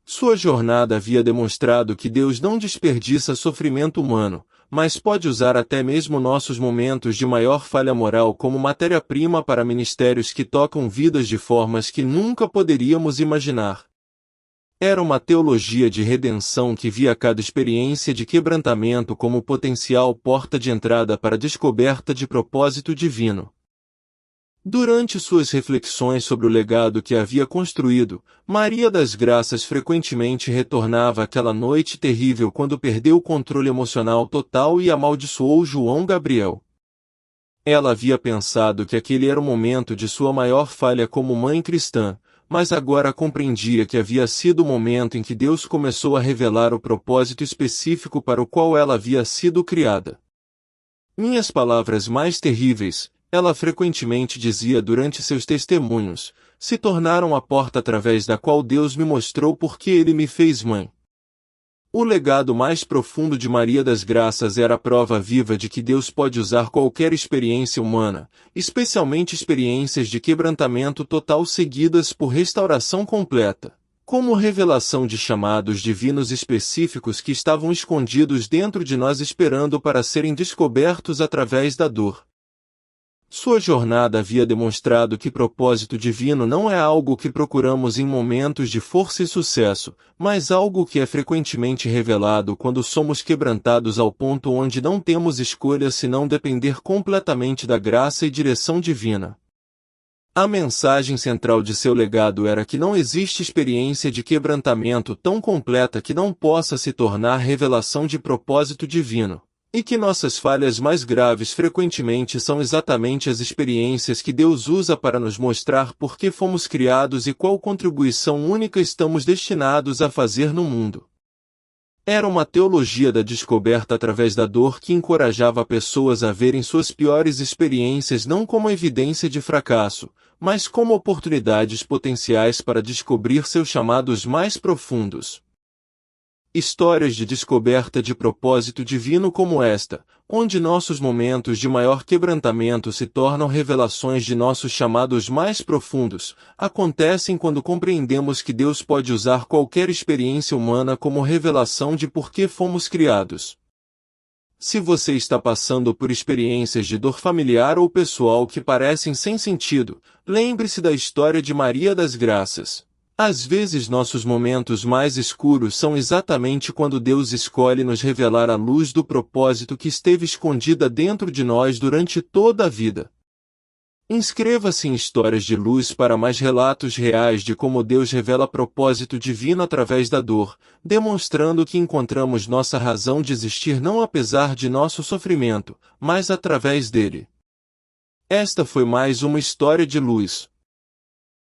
Sua jornada havia demonstrado que Deus não desperdiça sofrimento humano, mas pode usar até mesmo nossos momentos de maior falha moral como matéria-prima para ministérios que tocam vidas de formas que nunca poderíamos imaginar. Era uma teologia de redenção que via cada experiência de quebrantamento como potencial porta de entrada para a descoberta de propósito divino. Durante suas reflexões sobre o legado que havia construído, Maria das Graças frequentemente retornava àquela noite terrível quando perdeu o controle emocional total e amaldiçoou João Gabriel. Ela havia pensado que aquele era o momento de sua maior falha como mãe cristã, mas agora compreendia que havia sido o momento em que Deus começou a revelar o propósito específico para o qual ela havia sido criada. Minhas palavras mais terríveis, ela frequentemente dizia durante seus testemunhos, se tornaram a porta através da qual Deus me mostrou porque Ele me fez mãe. O legado mais profundo de Maria das Graças era a prova viva de que Deus pode usar qualquer experiência humana, especialmente experiências de quebrantamento total seguidas por restauração completa, como revelação de chamados divinos específicos que estavam escondidos dentro de nós esperando para serem descobertos através da dor. Sua jornada havia demonstrado que propósito divino não é algo que procuramos em momentos de força e sucesso, mas algo que é frequentemente revelado quando somos quebrantados ao ponto onde não temos escolha senão depender completamente da graça e direção divina. A mensagem central de seu legado era que não existe experiência de quebrantamento tão completa que não possa se tornar revelação de propósito divino. E que nossas falhas mais graves frequentemente são exatamente as experiências que Deus usa para nos mostrar por que fomos criados e qual contribuição única estamos destinados a fazer no mundo. Era uma teologia da descoberta através da dor que encorajava pessoas a verem suas piores experiências não como evidência de fracasso, mas como oportunidades potenciais para descobrir seus chamados mais profundos. Histórias de descoberta de propósito divino como esta, onde nossos momentos de maior quebrantamento se tornam revelações de nossos chamados mais profundos, acontecem quando compreendemos que Deus pode usar qualquer experiência humana como revelação de por que fomos criados. Se você está passando por experiências de dor familiar ou pessoal que parecem sem sentido, lembre-se da história de Maria das Graças. Às vezes nossos momentos mais escuros são exatamente quando Deus escolhe nos revelar a luz do propósito que esteve escondida dentro de nós durante toda a vida. Inscreva-se em Histórias de Luz para mais relatos reais de como Deus revela propósito divino através da dor, demonstrando que encontramos nossa razão de existir não apesar de nosso sofrimento, mas através dele. Esta foi mais uma História de Luz.